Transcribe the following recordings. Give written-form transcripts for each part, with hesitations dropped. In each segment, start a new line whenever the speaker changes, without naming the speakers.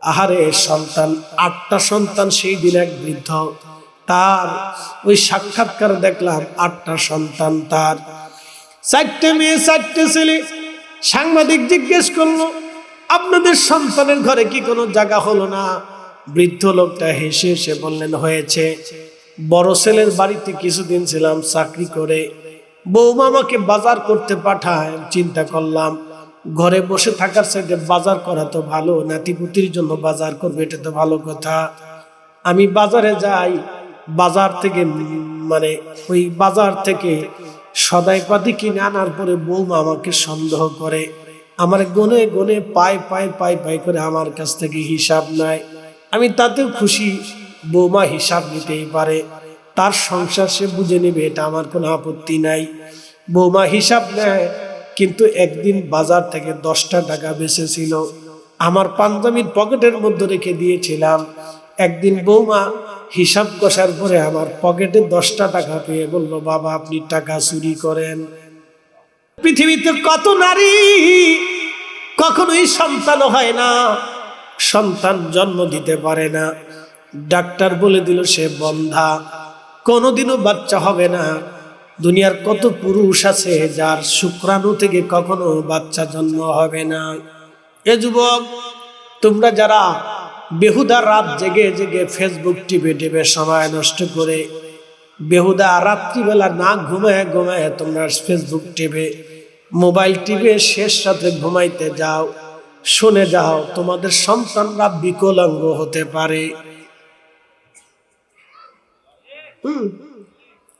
আহারে সন্তান, 8টা সন্তান। সেই দিন এক বৃদ্ধ, তার ওই সাক্ষাৎকার দেখলাম, 8টা সন্তান তার, 4টে মেয়ে 4টে ছেলে। সাংবাদিক জিজ্ঞেস করলো, আপনাদের সন্তানের ঘরে কি কোনো জায়গা হলো না? বৃদ্ধ লোকটা হেসে হেসে বললেন, হয়েছে। বড় ছেলের বাড়িতে কিছুদিন ছিলাম চাকরি করে, বৌমা আমাকে বাজার করতে পাঠায়। চিন্তা করলাম ঘরে বসে থাকার চাইতে বাজার করা তো ভালো, নাতিপুতির জন্য বাজার করবে, এটা তো ভালো কথা। আমি বাজারে যাই, বাজার থেকে ওই বাজার থেকে সদাইপাতি কিনে আনার পরে বৌমা আমাকে সন্দেহ করে, আমার গনে গনে পাই পাই পাই পাই করে আমার কাছ থেকে হিসাব নেয়। আমি তাতেও খুশি, বৌমা হিসাব নিতেই পারে, তার সংসার সে বুঝে নেবে, এটা আমার কোনো আপত্তি নাই। বৌমা হিসাব নেয়, কিন্তু একদিন বাজার থেকে 10টা টাকা বেঁচেছিল, আমার পাঞ্জাবির পকেটের মধ্যে রেখে দিয়েছিলাম। একদিন বৌমা হিসাব কষার পরে আমার পকেটে 10টা টাকা পেয়ে বলল, বাবা আপনি টাকা চুরি করেন। পৃথিবীতে কত নারী কখনোই সন্তান হয় না, সন্তান জন্ম দিতে পারে না, ডাক্তার বলে দিল সে বন্ধা, কোনোদিনও বাচ্চা হবে না। দুনিয়ার কত পুরুষ আছে যার শুক্রাণু থেকে কখনো বাচ্চা জন্ম হবে না। এ যুবক, তোমরা যারা বেহুদা রাত জেগে জেগে ফেসবুক টিপে টিপে সময় নষ্ট করে, বেহুদা রাত্রিবেলা না ঘুমায় ঘুমায় তোমরা ফেসবুক টিপে, মোবাইল টিপে শেষ রাতে ঘুমাইতে যাও, শুনে যাও তোমাদের সন্তানরা বিকলাঙ্গ হতে পারে।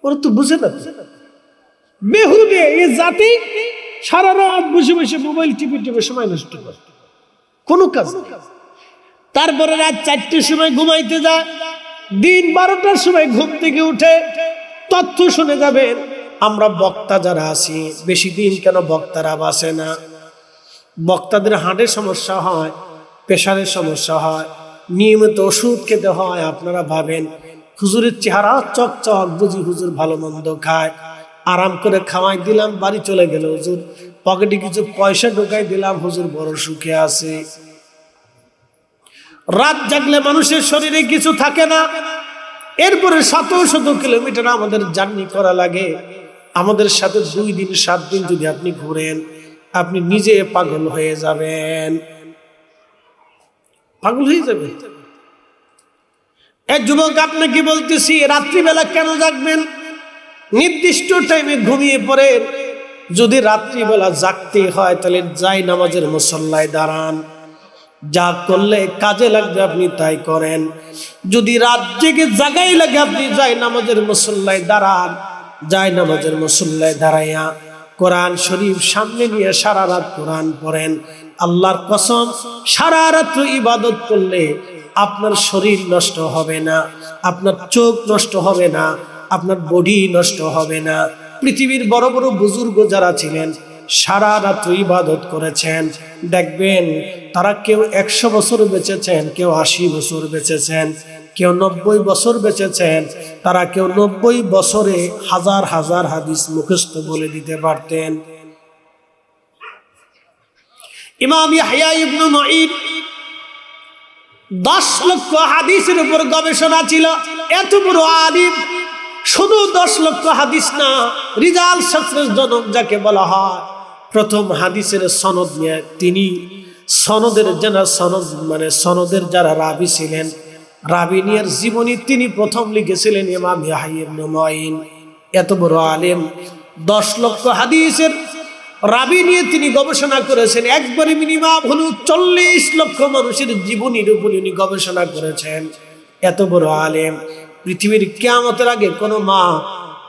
ওরা তো বুঝে না, বেহুদে এই জাতি সারা রাত বসে বসে মোবাইল টিপে টিপে সময় নষ্ট করে, কোনো কাজ। তারপরে রাত 4টের সময় ঘুমাইতে যায়, দিন 12টার সময় ঘুম থেকে উঠে তথ্য শুনে যাবেন। আমরা বক্তা যারা আছি, বেশি দিন কেন বক্তারা বাঁচে না? বক্তাদের হার্টের সমস্যা হয়, প্রেশারের সমস্যা হয়, নিয়মিত ওষুধ খেতে হয়। আপনারা ভাবেন হুজুরের চেহারা চকচক, বুঝি হুজুর ভালো মন্দ খায়, আরাম করে খাওয়াই দিলাম, বাড়ি চলে গেল হুজুর, পকেটে কিছু পয়সা ঢোকাই দিলাম, হুজুর বড় সুখে আছে। রাত জাগলে মানুষের শরীরে কিছু থাকে না, এরপরে শত শত কিলোমিটার আমাদের জার্নি করা লাগে। আমাদের সাথে 2 দিন 7 দিন যদি আপনি ঘুরেন, আপনি নিজে পাগল হয়ে যাবেন, পাগল হয়ে যাবেন। এক যুবক, আপনাকে বলতেছি, রাত্রিবেলা কেন জাগবেন? নির্দিষ্ট টাইমে ঘুমিয়ে পড়ে। যদি রাত্রিবেলা জাগতে হয় তাহলে যাই নামাজের মুসল্লায় দাঁড়ান, যা করলে কাজে লাগবে আপনি তাই করেন। যদি রাত জেগে জাগাই লাগে, আপনি যাই নামাজের মুসল্লায় দাঁড়ান, যাই নামাজের মুসল্লায় দাঁড়াইয়া কোরআন শরীফ সামনে নিয়ে সারা রাত কোরআন পড়েন। আল্লাহর কসম, সারা রাত ইবাদত করলে আপনার শরীর নষ্ট হবে না, আপনার চোখ নষ্ট হবে না, আপনার বডি নষ্ট হবে না। পৃথিবীর বড় বড় বুজুর্গ যারা ছিলেন, সারা রাত ইবাদত করেছেন, দেখবেন তারা কেউ 100 বছর বেঁচেছেন, কেউ 80 বছর বেঁচেছেন, কেউ 90 বছর বেঁচেছেন। তারা কেউ 90 বছরে হাজার হাজার হাদিস মুখস্থ বলে দিতে পারতেন। ইমাম ইয়াহইয়া ইবনে মাঈন 10 লক্ষ হাদিসের উপর গবেষণা ছিল, এত বড় আলিম। শুধু 10 লক্ষ হাদিস না, রিজাল শাস্ত্রের জনক যাকে বলা হয়, প্রথম হাদিসের সনদ নিয়ে তিনি সনদের সনদের যারা রাবি ছিলেন, রাবি নিয়ে জীবনী তিনি প্রথম লিখেছিলেন ইমাম ইয়াহইয়া ইবনে মাঈন। এত বড় আলেম, 10 লক্ষ হাদিসের রাবি নিয়ে তিনি গবেষণা করেছেন। একবারে মিনিমাম হলো 40 লক্ষ মানুষের জীবনীর উপর উনি গবেষণা করেছেন। এত বড় আলেম, পৃথিবীর কিয়ামতের আগে কোনো মা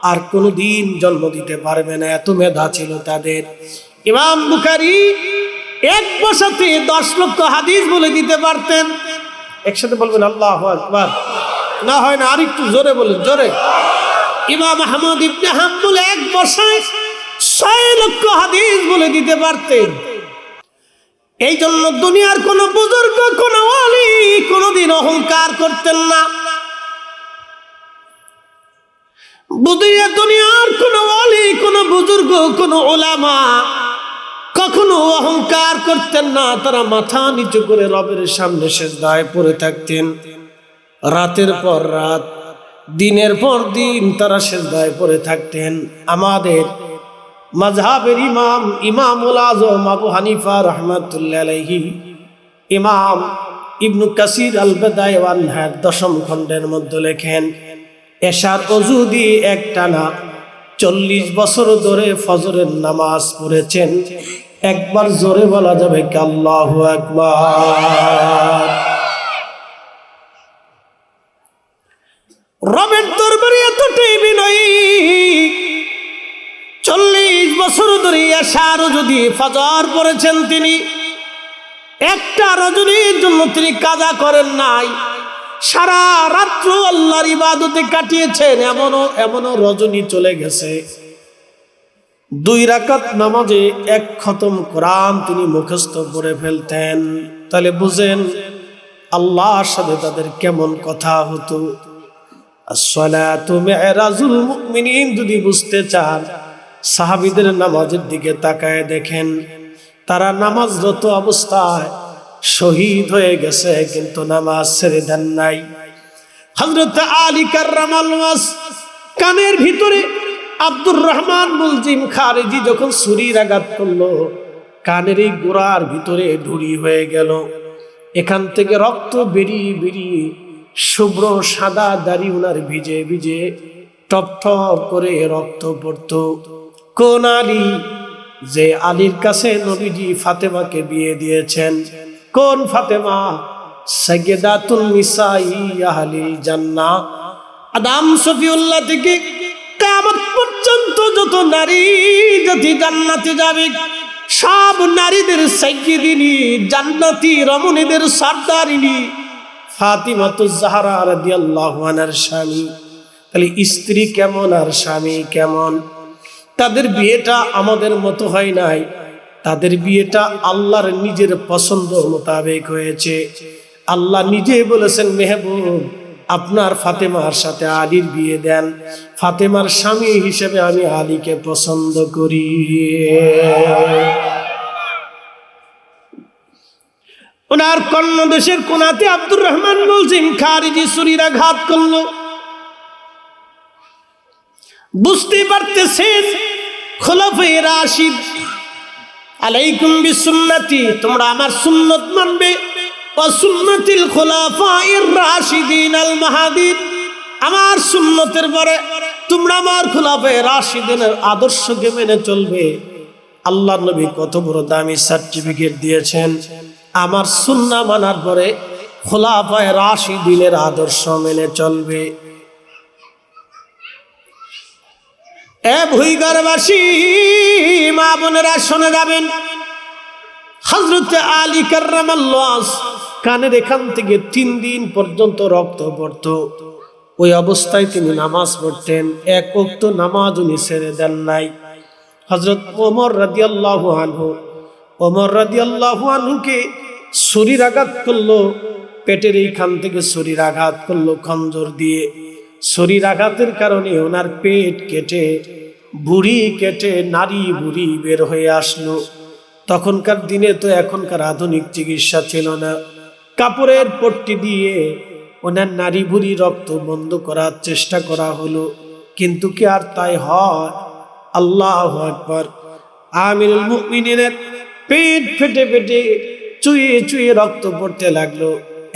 আর কোনো দিন জন্ম দিতে পারবে না, এত মেধা ছিল তাদের। ইমাম বুখারী এক বছরে 10 লক্ষ হাদিস বলে দিতে পারতেন। একসাথে বলবেন আল্লাহু আকবার। না হয় না, আরেকটু জোরে বলেন, জোরে। ইমাম আহমদ ইবনে হাম্বল এক বছরে 6 লক্ষ হাদিস বলে দিতে পারতেন। এই জন্য দুনিয়ার কোন বুজুর্গ, কোন ওলি কোনদিন অহংকার করতেন না। দুনিয়ার কোন ওলি, কোন বুজুর্গ, কোন উলামা কখনো কোনো অহংকার করতেন না, তারা মাথা নিচু করে রবের সামনে সিজদায় পড়ে থাকতেন। রাতের পর রাত, দিনের পর দিন তারা সিজদায় পড়ে থাকতেন। আমাদের মাযহাবের ইমাম ইমামুল আযম আবু হানিফা রাহমাতুল্লাহি আলাইহি ইমাম ইবনু কাসির আল বাদায় ওয়ান নিহায়াত 10ম খণ্ডের মধ্যে লেখেন, এশার ওযু দিয়ে একটানা 40 বছর ধরে ফজরের নামাজ পড়েছেন। একবার জোরে বলা যাবে কি আল্লাহু আকবার। রবের দরবারে এতটাই বিনয়ী, 40 বছর ধরে এশার যদি ফজর পড়েছেন তিনি, একটা রজনীর জন্য তিনি কাজা করেন নাই, সারা রাত্র আল্লাহর ইবাদতে কাটিয়েছেন। এমনও রজনী চলে গেছে 2 রাকাত নামাজে 1 খতম কোরআন তিনি মুখস্থ করে ফেলতেন। তাহলে বুঝেন আল্লাহর সাথে তাদের কেমন কথা হতো। আসসালাতু মি'রাজুল মুমিনিন যদি বুঝতে চান, সাহাবীদের নামাজের দিকে তাকায় দেখেন, তারা নামাজরত অবস্থায় শহীদ হয়ে গেছে কিন্তু নামাজ ছেড়ে দেন নাই। হযরত আলী কাররামাল্লাহু ওয়াজহ কানের ভিতরে আব্দুর রহমান মুলজিম খারিজি যখন ছুরির আঘাত করলো, কানের এই গোড়ার ভিতরে ঢুরি হয়ে গেল। এখান থেকে রক্ত বেরিয়ে শুভ্র সাদা দাড়ি উনার ভিজে ভিজে টপ টপ করে রক্ত পড়তো। কোন আলী? যে আলীর কাছে নবীজি ফাতেমাকে বিয়ে দিয়েছেন। কোন ফাতেমা? সাইয়্যিদাতুন নিসাই আহলিল জান্নাহ। আদম সফিউল্লাহ থেকে কিয়ামত পর্যন্ত যত নারী জাতি জান্নাতে যাবে, সব নারীদের সাইয়্যিদিনী, জান্নাতি রমণীদের সরদারিনী ফাতিমাতুজ জাহরা রাদিয়াল্লাহু আনহার স্বামী। তাহলে স্ত্রী কেমন আর স্বামী কেমন? তাদের বিয়েটা আমাদের মতো হয় নাই, তাদের বিয়েটা আল্লাহর নিজের পছন্দ মোতাবেক হয়েছে। আল্লাহ নিজে বলেছেন, মেহবুব আপনার ফাতেমার সাথে আলীর বিয়ে দেন, ফাতেমার স্বামী হিসেবে আমি আলীকে পছন্দ করি। ওনার কর্ণ দেশের কোনাতে আব্দুর রহমান মুলজিম খারিজি ছুরির আঘাত করলো। বুঝতে পারতেছেন খোলাফায়ে রাশিদ আলাইকুম বিসুন্নতি, তোমরা আমার সুন্নত মানবে, ওয়া সুন্নাতিল খোলাফায়ের রাশিদিন আল মাহাদিন, আমার সুন্নতের পরে তোমরা আমার খোলাফায়ে রাশিদিনের আদর্শকে মেনে চলবে। আল্লাহ নবী কত বড় দামি সার্টিফিকেট দিয়েছেন, আমার সুন্নাহ মানার পরে খোলাফায়ে রাশিদিনের আদর্শ মেনে চলবে। এ ভুইগড়বাসী মা বোনেরা শুনে যাবেন, হযরত আলী কাররামাল্লাহু ওয়াজহ কানের এখান থেকে 3 দিন পর্যন্ত রক্ত পড়তো। ওই অবস্থায় তিনি নামাজ পড়তেন, 1 ওয়াক্ত নামাজ উনি ছেড়ে দেন নাই। হযরত ওমর রাদিয়াল্লাহু আনহুকে ছুরির আঘাত করলো, পেটের এইখান থেকে ছুরির আঘাত করলো খঞ্জর দিয়ে। ছুরির আঘাতের কারণে ওনার পেট কেটে বুড়ি কেটে নারী বুড়ি বের হয়ে আসলো। তখনকার দিনে তো এখনকার আধুনিক চিকিৎসা ছিল না, কাপড়ের পট্টি দিয়ে ওনার নারী বুড়ি রক্ত বন্ধ করার চেষ্টা করা হলো, কিন্তু কি আর তাই হয়? আল্লাহু আকবার। আমিরুল মুমিনিনের পেট ফেটে ফেটে চুয়ে চুয়ে রক্ত পড়তে লাগলো,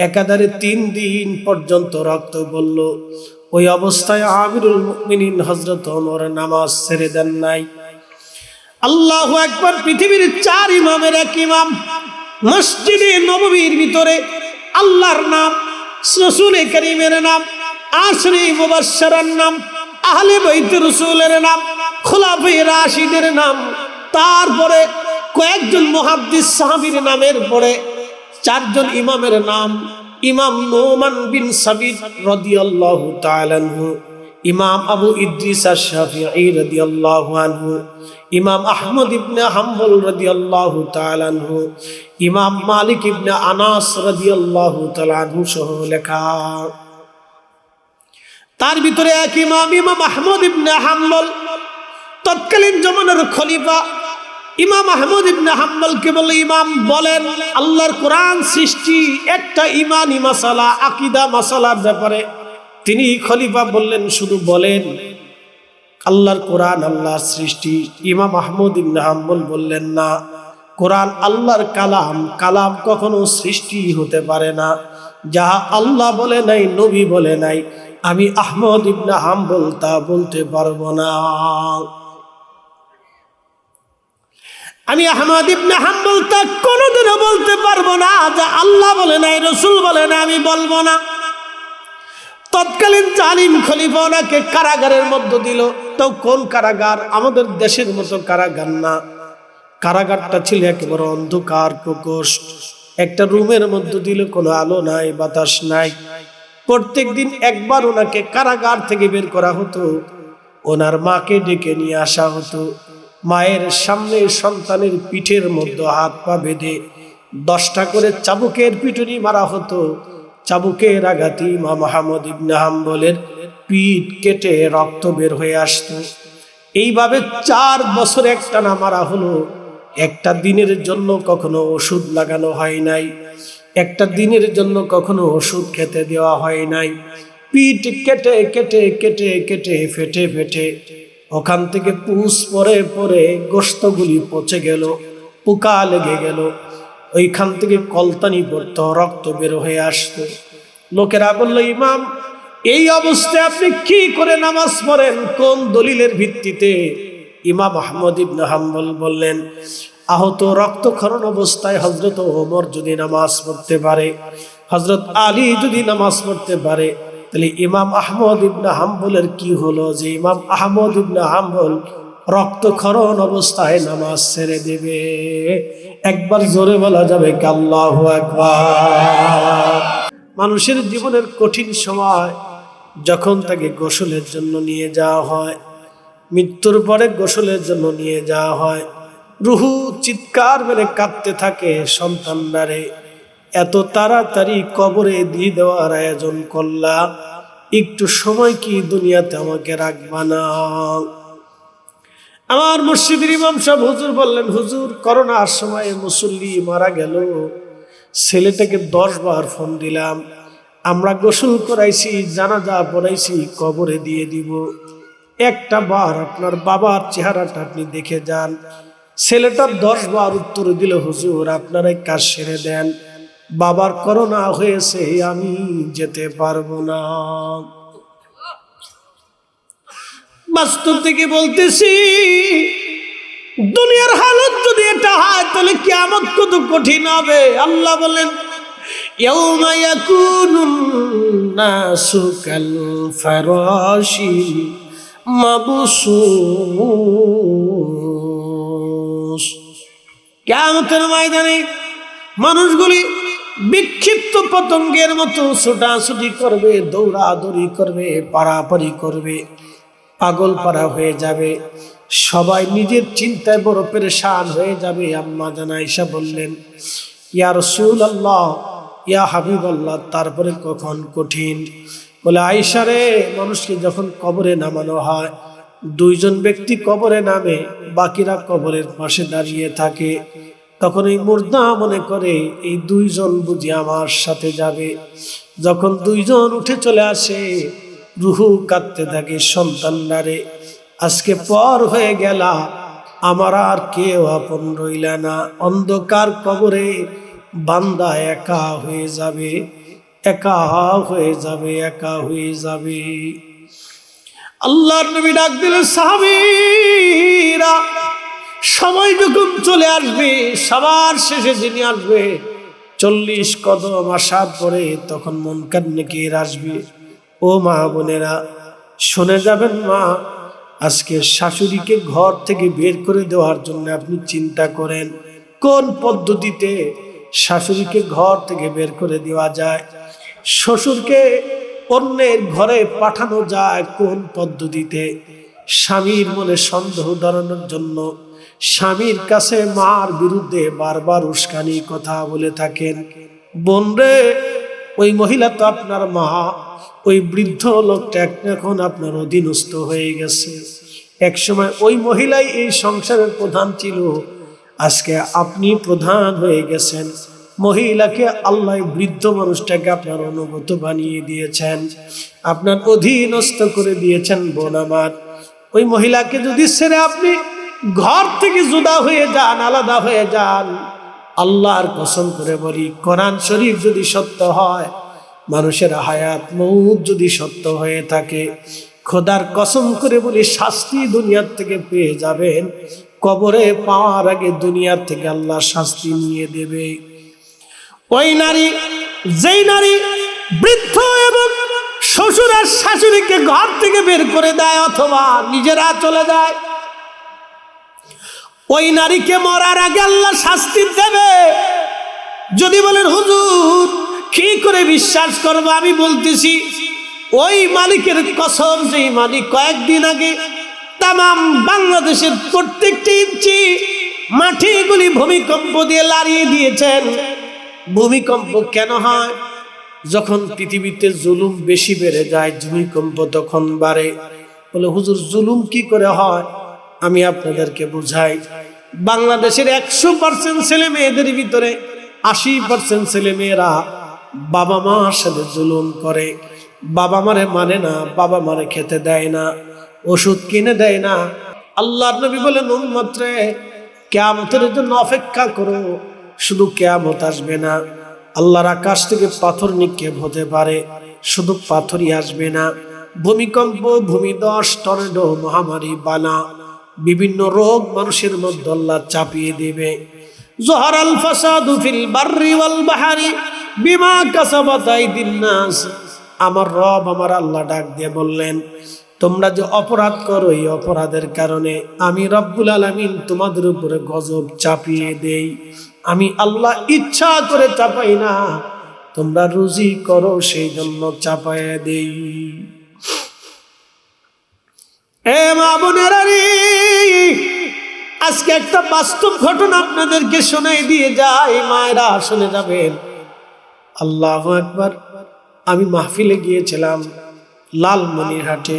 একাধারে 3 দিন পর্যন্ত রক্ত পড়ল। ওই অবস্থায় আমিরুল মুমিনিন হযরত ওমর নামাজ ছেড়ে দেন নাই। আল্লাহু আকবার। পৃথিবীর 4 ইমামের এক ইমাম মসজিদে নববীর ভিতরে আল্লাহর নাম, রাসূল কারীমের নাম, আশরে মুবাশশারার নাম, আহলে বাইত রাসূলের নাম, খোলাফায়ে রাশিদের নাম, তারপরে কয়েকজন মুহাদ্দিস সাহাবীর নামের পরে 4 জন ইমামের নাম, ইমাম নোমান বিন সাবিত রাদিয়াল্লাহু তাআলা আনহু, ইমাম আবু ইদ্রিস আশ-শাফিঈ রাদিয়াল্লাহু আনহু, ইমাম আহমদ ইবনে হাম্বল রাদিয়াল্লাহু তাআলা আনহু, ইমাম মালিক ইবনে আনাস রাদিয়াল্লাহু তাআলা আনহু সহ লেখা। তার ভিতরে এক ইমাম, ইমাম আহমদ ইবনে হাম্বল, তৎকালীন জমানার খলিফা ইমাম আহমদ ইবনে হাম্বলকে বলে, ইমাম বলেন আল্লাহর কোরআন সৃষ্টি একটা ইমানি মাসালা, আকীদা মাসালার ব্যাপারে। তিনি খলিফা বললেন, শুধু বলেন আল্লাহর কোরআন আল্লাহর সৃষ্টি। ইমাম আহমদ ইবনে হাম্বল বললেন, না, কোরআন আল্লাহর কালাম, কালাম কখনো সৃষ্টি হতে পারে না। যাহা আল্লাহ বলে নাই, নবী বলে নাই, আমি আহমদ ইবনে হাম্বল তা বলতে পারবো না। আমি আহমদ ইবনে হাম্বল তা কোনোদিনও বলতে পারবো না। যা আল্লাহ বলে নাই, রসুল বলে না, আমি বলবো না। তৎকালীন জালিম খলিফা ওনাকে কারাগারের মধ্যে দিল। তো কোন কারাগার? আমাদের দেশের মতো কারাগার না। কারাগারটা ছিল একেবারে অন্ধকার প্রকোষ্ঠ। একটা রুমের মধ্যে দিল, কোনো আলো নাই, বাতাস নাই। প্রত্যেক দিন একবার ওনাকে কারাগার থেকে বের করা হতো। ওনার মাকে ডেকে নিয়ে আসা হতো। মায়ের সামনে সন্তানের পিঠের মধ্যে হাত পা বেঁধে 10টা করে চাবুকের পিটুনি মারা হতো। চাবুকের আঘাতে ইমাম আহমদ ইবনে হাম্বলের পিঠ কেটে রক্ত বের হয়ে আসতো। এইভাবে 4 বছর একটানা মারা হলো। একটা দিনের জন্য কখনো ওষুধ লাগানো হয় নাই, একটা দিনের জন্য কখনো ওষুধ খেতে দেওয়া হয় নাই। পিঠ কেটে কেটে কেটে কেটে ফেটে ফেটে ওখান থেকে পুষ পরে পরে গোশতগুলি পচে গেল, পোকা লেগে গেল। ওইখান থেকে কলতানি পড়তো, রক্ত বের হয়ে আসতো। লোকেরা বলল, ইমাম এই অবস্থায় আপনি কি করে নামাজ পড়েন, কোন দলিলের ভিত্তিতে? ইমাম আহমদ ইবনে হাম্বল বললেন, আহত রক্তক্ষরণ অবস্থায় হযরত ওমর যদি নামাজ পড়তে পারে, হযরত আলী যদি নামাজ পড়তে পারে, তাহলে ইমাম আহমদ ইবনে হাম্বলের কি হলো যে ইমাম আহমদ ইবনে হাম্বল রক্তক্ষরণ অবস্থায় নামাজ ছেড়ে দেবে? একবার জোরে বলা যাবে কি আল্লাহু আকবার? মানুষের জীবনের কঠিন সময় যখন তাকে গোসলের জন্য নিয়ে যাওয়া হয়, মৃত্যুর পরে গোসলের জন্য নিয়ে যাওয়া হয়, রুহু চিৎকার মেরে কাঁদতে থাকে, সন্তানদারে এত তাড়াতাড়ি কবরে দিয়ে দেওয়ার আয়োজন করলা, একটু সময় কি দুনিয়াতে আমাকে রাখবা না? আমার মসজিদের ইমাম সাহেব হুজুর বললেন, হুজুর করোনার সময় মুসল্লি মারা গেল, ছেলেটাকে 10 বার ফোন দিলাম, আমরা গোসল করাইছি, জানাজা পড়াইছি, কবরে দিয়ে দিব, একটা বার আপনার বাবার চেহারাটা আপনি দেখে যান। ছেলেটা 10 বার উত্তর দিল, হুজুর আপনারাই কাজ সেরে দেন, বাবার করোনা হয়েছে, আমি যেতে পারবো না। বাস্তব থেকে বলতেছি, দুনিয়ার হালত যদি এটা হয় তাহলে কিয়ামত কত কঠিন হবে। আল্লাহ বলেন, ইয়াউমা ইয়াকুনুন নাসু কাল ফারাশিল মাবসুস। কিয়ামতের ময়দানে মানুষগুলি বিক্ষিপ্ত পতঙ্গের মতো ছোটাছুটি করবে, দৌড়াদৌড়ি করবে, পারাপারি করবে, পাগল পারা হয়ে যাবে। সবাই নিজের চিন্তায় বড় পেরেশান হয়ে যাবে। আম্মা জান আয়েশা বললেন, ইয়া রাসূলুল্লাহ, ইয়া হাবিবাল্লাহ, তারপরে কখন কঠিন? বলে, আয়েশা রে, মানুষকে যখন কবরে নামানো হয়, 2 জন ব্যক্তি কবরে নামে, বাকিরা কবরের পাশে দাঁড়িয়ে থাকে। তখন এই মুর্দা মনে করে এই 2 জন বুঝি আমার সাথে যাবে। যখন 2 জন উঠে চলে আসে, রুহু কাঁদতে থাকে, সন্তানদারে আজকে পর হয়ে গেলা, আমার আর কেউ আপন রইলা না। অন্ধকার কবরে বান্দা একা হয়ে যাবে, একা হয়ে যাবে, একা হয়ে যাবে। আল্লাহর নবী ডাক দিলেন, সাহাবীরা সময় যখন চলে আসবে, সবার শেষে যিনি আসবে, 40 কদম আসার পরে তখন মুনকার নাকির আসবে। ও মা বোনেরা শুনে যাবেন, মা আজকে শাশুড়িকে ঘর থেকে বের করে দেওয়ার জন্য আপনি চিন্তা করেন, কোন পদ্ধতিতে শাশুড়িকে ঘর থেকে বের করে দেওয়া যায়, শ্বশুরকে অন্যের ঘরে পাঠানো যায় কোন পদ্ধতিতে। স্বামীর মনে সন্দেহ ধরানোর জন্য স্বামীর কাছে মার বিরুদ্ধে বারবার উস্কানি কথা বলে থাকেন। বোন রে, ওই মহিলা তো আপনার মা, ওই বৃদ্ধ লোকটা এখন আপনার অধীনস্থ হয়ে গেছে। একসময় ওই মহিলাই এই সংসারের প্রধান ছিল, আজকে আপনি প্রধান হয়ে গেছেন, মহিলাকে আল্লাহ বৃদ্ধ মানুষটাকে আপনার অনুগত বানিয়ে দিয়েছেন, আপনার অধীনস্থ করে দিয়েছেন। বোন আমার, ওই মহিলাকে যদি ছেড়ে আপনি ঘর থেকে জুদা হয়ে যান, আলাদা হয়ে যান, আল্লাহর কসম করে বলি, কোরআন শরীফ যদি সত্য হয়, মানুষের হায়াত মউত যদি সত্য হয়ে থাকে, খোদার কসম করে বলি শাস্তি দুনিয়ার থেকে পেয়ে যাবেন। কবরে পাওয়ার আগে দুনিয়ার থেকে আল্লাহ শাস্তি নিয়ে দেবে। ওই নারী, যেই নারী বৃদ্ধ এবং শ্বশুর আর শাশুড়িকে ঘর থেকে বের করে দেয় অথবা নিজেরা চলে যায়, ওই নারীকে মরার আগে আল্লাহ শাস্তি দেবে। যদি বলেন হুজুর কি করে বিশ্বাস করবো, আমি বলতেছি ওই মালিকের কসম, যেই মালিক কয়েকদিন আগে তামাম বাংলাদেশের প্রত্যেকটি ইঞ্চি মাটিগুলি ভূমিকম্প দিয়ে লাড়িয়ে দিয়েছেন। ভূমিকম্প কেন হয়? যখন পৃথিবীতে জুলুম বেশি বেড়ে যায়, ভূমিকম্প তখন বাড়ে। বলে হুজুর জুলুম কি করে হয়? আমি আপনাদেরকে বুঝাই। বাংলাদেশের 100% ছেলে মেয়েদের ভিতরে 80% ছেলে মেয়েরা বাবা মার সাথে জুলুম করে। বাবা মারে মানে না, বাবা মারে খেতে দেয় না, ওষুধ কিনে দেয় না। আল্লাহর নবী বলেন উম্মত রে, কিয়ামতের জন্য অপেক্ষা করো। শুধু কিয়ামত আসবে না, আল্লাহর আকাশ থেকে পাথর নিক্ষেপ হতে পারে, শুধু পাথরই আসবে না, ভূমিকম্প, ভূমিধস, টর্নেডো, মহামারী, বানা, বিভিন্ন রোগ মানুষের মধ্যে আল্লাহ চাপিয়ে দেবে। জহরাল ফাসাদু ফিল বাররি ওয়াল বাহরি বিমা কাসাবাত আইদিন নাস। আমার রব, আমার আল্লাহ ডাক দিয়ে বললেন, তোমরা যে অপরাধ করো, এই অপরাধের কারণে আমি রব্বুল আলামিন তোমাদের উপরে গজব চাপিয়ে দেই। আমি আল্লাহ ইচ্ছা করে চাপাই না, তোমরা রুজি করো সেই জন্য চাপায় দেই। এ মা বোনেরা রে, আজকে একটা বাস্তব ঘটনা আপনাদেরকে শোনাই দিয়ে যাই, মায়েরা শুনে যাবেন। আল্লাহু আকবার। আমি মাহফিলে গিয়েছিলাম লালমনিরহাটে।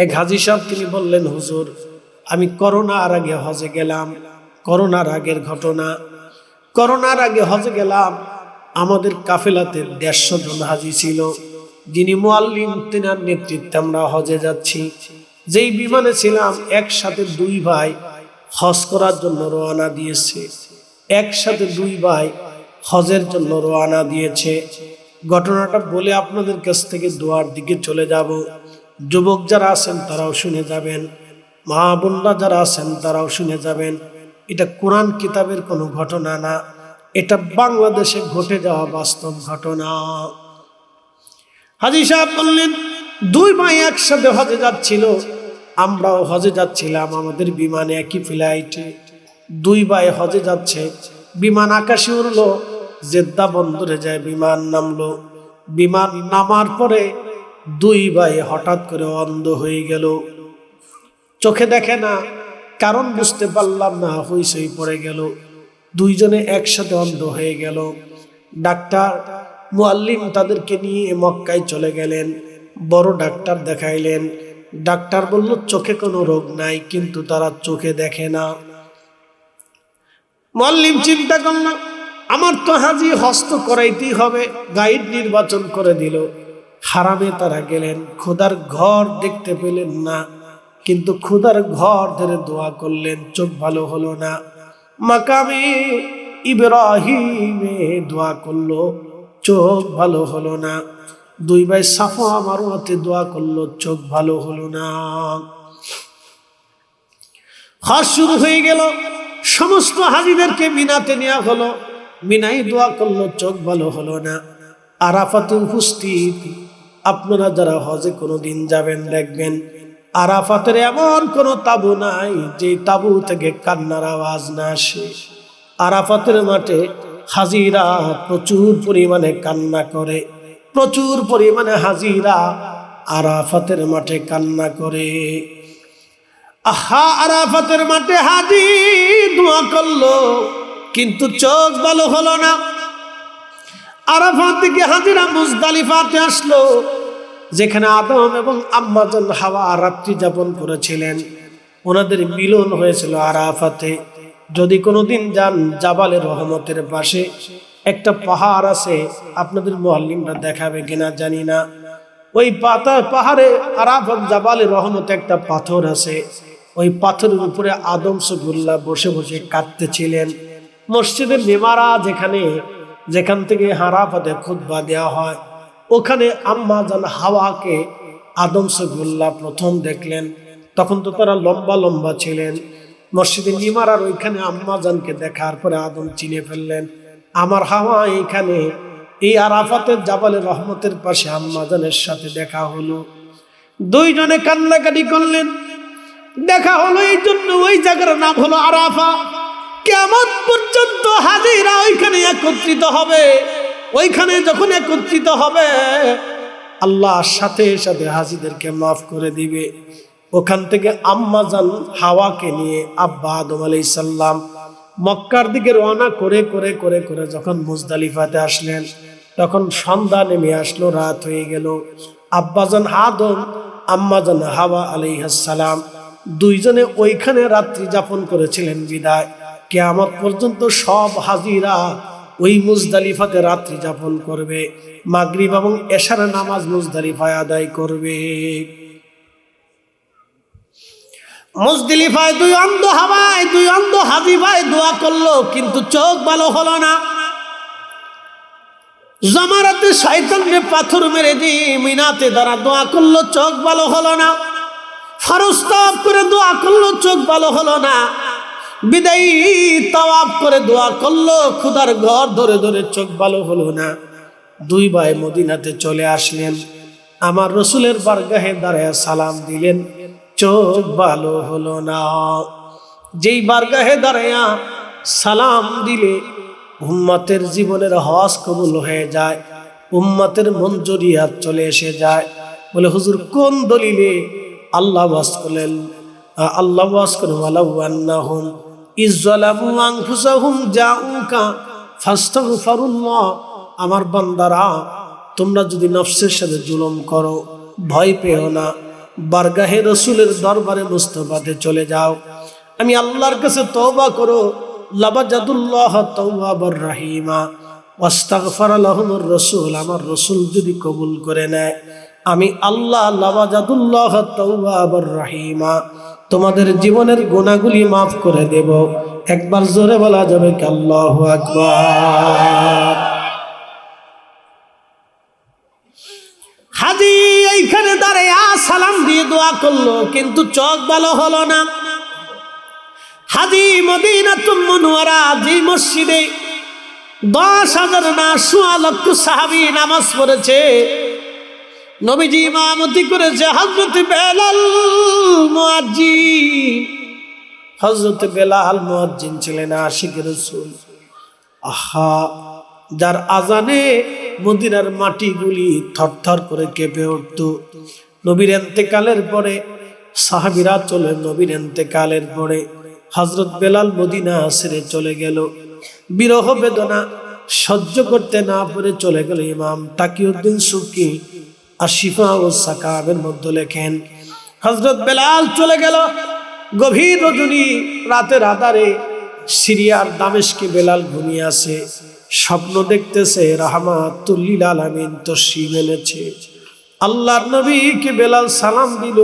এক হাজী সাহেব তিনি বললেন, হুজুর আমি করোনার আগে হজে গেলাম। করোনার আগের ঘটনা, করোনার আগে হজে গেলাম। আমাদের কাফেলাতে 150 জন হাজী ছিল, যিনি মুআল্লিম, তিনার নেতৃত্বে আমরা হজে যাচ্ছি। যেই বিমানে ছিলাম, একসাথে 2 ভাই হজ করার জন্য রওনা দিয়েছে। একসাথে 2 ভাই হজের জন্য রওনা দিয়েছে। ঘটনাটা বলে আপনাদের কাছ থেকে দোয়ার দিকে চলে যাব। যুবক যারা আছেন তারাও শুনে যাবেন, মা বোনরা যারা আছেন তারাও শুনে যাবেন। এটা কোরআন কিতাবের কোনো ঘটনা না, এটা বাংলাদেশে ঘটে যাওয়া বাস্তব ঘটনা। হাজী সাহেব বললেন, 2 ভাই একসাথে হজে যাচ্ছিল, আমরাও হজে যাচ্ছিলাম, আমাদের বিমানে একই ফ্লাইটে। 2 ভাই হজে যাচ্ছে, বিমান আকাশে উড়লো, জেদ্দা বন্দরে যায় বিমান নামলো। বিমান নামার পরে 2 ভাই হঠাৎ করে অন্ধ হয়ে গেল, চোখে দেখে না, কারণ বুঝতে পারলাম না, হইচই পড়ে গেল। 2 জনে একসাথে অন্ধ হয়ে গেল। ডাক্তার, মুআল্লিম তাদেরকে নিয়ে মক্কায় চলে গেলেন, বড় ডাক্তার দেখাইলেন। ডাক্তার বলল চোখে কোনো রোগ নাই, কিন্তু তারা চোখে দেখে না। মুআল্লিম চিন্তা করল, আমার তো হাজী হস্ত করাইতেই হবে, গাইড নির্বাচন করে দিল। হারামে তারা গেলেন, খোদার ঘর দেখতে পেলেন না, কিন্তু খোদার ঘর ধরে দোয়া করলেন, চোখ ভালো হলো না। মাকামে ইব্রাহিমে দোয়া করলো, চোখ ভালো হলো না। 2 ভাই সাফা মারওয়াতে দোয়া করলো, চোখ ভালো হলো না। হজ শুরু হয়ে গেল, সমস্ত হাজীদেরকে মিনাতে নেওয়া হলো, মিনাই দোয়া করলো, চোখ ভালো হলো না। আরাফাতে উপস্থিত, আপনারা যারা হজে কোনোদিন যাবেন দেখবেন আরাফাতের এমন কোনো তাবু নাই যে তাবু থেকে কান্নার আওয়াজ না আসে। আরাফাতের মাঠে হাজিরা প্রচুর পরিমাণে কান্না করে, প্রচুর পরিমাণে হাজিরা আরাফাতের মাঠে কান্না করে। আহা, আরাফাতের মাঠে হাজি দোয়া করলো, কিন্তু চোখ ভালো হলো না। আরাফাত থেকে হাজিরা মুজদালিফাতে আসলো, যেখানে আদম এবং আম্মাজান হাওয়া রাত্রি যাপন করেছিলেন। ওনাদের মিলন হয়েছিল আরাফাতে। যদি কোনোদিন যান জাবালে রহমতের পাশে একটা পাহাড় আছে, আপনাদের মুআল্লিমরা দেখাবে কিনা জানি না, ওই পাহাড়ে আরাফাত জাবালে রহমতে একটা পাথর আছে, ওই পাথরের উপরে আদম সগুল্লাহ বসে বসে কাঁদতেছিলেন। মসজিদের মিমারা যেখান থেকে আরাফাতে খুতবা দেওয়া হয়, ওখানে আম্মা জান হাওয়াকে আদম সগুল্লাহ প্রথম দেখলেন। তখন তো তারা লম্বা লম্বা ছিলেন। মসজিদের মিমারার ওইখানে আম্মা জানকে দেখার পরে আদম চিনে ফেললেন। আমার হাওয়া এইখানে এই আরাফাতের জাবালে রহমতের পাশে আম্মা জানের সাথে দেখা হলো। দুইজনে কান্নাকাটি করলেন। দেখা হলো এই জন্য ওই জায়গার নাম হলো আরাফা। কিয়ামত পর্যন্ত হাজিরা ওইখানে একত্রিত হবে। ওইখানে যখন একত্রিত হবে, আল্লাহ সাথে সাথে হাজিদেরকে মাফ করে দিবে। ওখান থেকে আম্মা জান হাওয়াকে নিয়ে আব্বা আদম আলাইহিস সালাম মক্কার দিকে রওনা করে করে করে করে যখন মুজদালিফাতে আসলেন, তখন সন্ধ্যা নেমে আসলো, রাত হয়ে গেল। আব্বাজান আদম আম্মাজান হাওয়া আলাইহিস সালাম দুইজনে ওইখানে রাত্রি যাপন করেছিলেন বিদায় কিয়ামত পর্যন্ত সব হাজিরা ওই মুজদালিফাতে রাত্রি যাপন করবে। মাগরিব এবং এশার নামাজ মুজদালিফায় আদায় করবে। মুজদালিফায় দুই অন্ধ হাওয়ায় দুই অন্ধ হাজী ভাই দোয়া করলো, কিন্তু চোখ ভালো হলো না। জামারাতে শয়তানকে পাথর মেরে দিয়ে মিনাতে দ্বারা দোয়া করলো, চোখ ভালো হলো না। ফারস্তাব করে দোয়া করলো, চোখ ভালো হলো না। বিদায়ী তাওয়াব করে দোয়া করলো, খুদার ঘর ধরে ধরে, চোখ ভালো হলো না। দুই ভাই মদিনাতে চলে আসলেন। আমার রসুলের বারগাহে দাঁড়ায় সালাম দিলেন, চোখ ভালো হলো না। যেই বারগাহে দাঁড়ায়া সালাম দিলে উম্মতের জীবনের হজ কবুল হয়ে যায়, উম্মতের মঞ্জুরিয়াত চলে এসে যায়। বলে হুজুর কোন দলিলে? আল্লাহ ওয়াজ করলেন, আল্লাহ ওয়াজ করেন ওয়ালাউ আন্নাহুম ইযলামু আনফুসাহুম জাউকা ফাস্তাগফিরুল্লাহ। আমার বান্দারা, তোমরা যদি নফসের সাথে জুলুম করো, ভয় পেও না, বারগাহে রসুলের দরবারে মুস্তাফাতে চলে যাও, আমি আল্লাহর কাছে তওবা করো। লাবাজাদুল্লাহ তাওয়াবুর রহিমা ওয়াস্তাগফারা লাহুমুর রাসূল। আমার রাসূল যদি কবুল করে নেয়, আমি আল্লাহ লাবাজাদুল্লাহ তাওয়াবুর রহিমা, তোমাদের জীবনের গুনাহগুলি মাফ করে দেব। একবার জোরে বলা যাবে কি আল্লাহু আকবার। হাজী এইখানে দাঁড়ায় সালাম দিয়ে দোয়া করলো, কিন্তু চোখ ভালো হলো না। হাজী মদিনাতুল মুনওয়ারা যে মসজিদে 10,000 না 1.25 লক্ষ সাহাবী নামাজ পড়েছে, নবীজি ইমামতি করেছে হযরত বেলাল মুয়াজ্জিন। হযরত বেলাল মুয়াজ্জিন ছিলেন আশিক রাসূল। আহা, যার আজানে মদিনার মাটিগুলি থরথর করে কেঁপে উঠত। নবীর ইন্তেকালের পরে সাহাবীরা চলে, নবীর ইন্তেকালের পরে হযরত বেলাল মদিনা ছেড়ে চলে গেল। বিরহ বেদনা সহ্য করতে না পারে চলে গেল। ইমাম তাকিউদ্দিন সুবকি আশিফা ও সাকাবের মধ্যে লেখেন, হযরত বেলাল চলে গেল। গভীর রজনী রাতের আধারে সিরিয়ার দামেস্কে বেলাল ঘুমিয়ে আছে। স্বপ্ন দেখতেছে রাহমাতুল লিল আলামিন তশরীফ এনেছে। আল্লাহর নবীকে বেলাল সালাম দিল।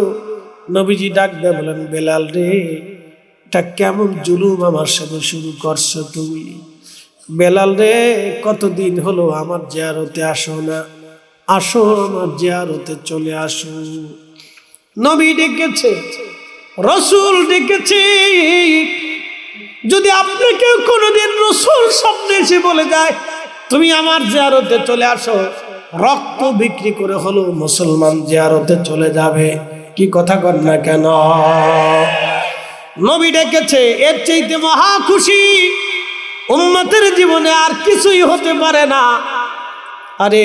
নবীজি ডাক দিয়ে বলেন, বেলাল রে, এটা কেমন জুলুম আমার সাথে শুরু করছো তুমি? বেলাল রে, কতদিন হলো আমার জিয়ারতে আসো না, আসো আমার জিয়ারতে চলে আসো। নবী ডেকেছে, রসুল ডেকেছে। যদি আপনাকে কোনোদিন রসুল সামনে এসে বলে যায় তুমি আমার জিয়ারতে চলে আসো, রক্ত বিক্রি করে হলো মুসলমান জিয়ারতে চলে যাবে। কি কথা কর না কেন? নবী ডেকেছে, এর চাইতে মহা খুশি উম্মতের জীবনে আর কিছুই হতে পারে না। আরে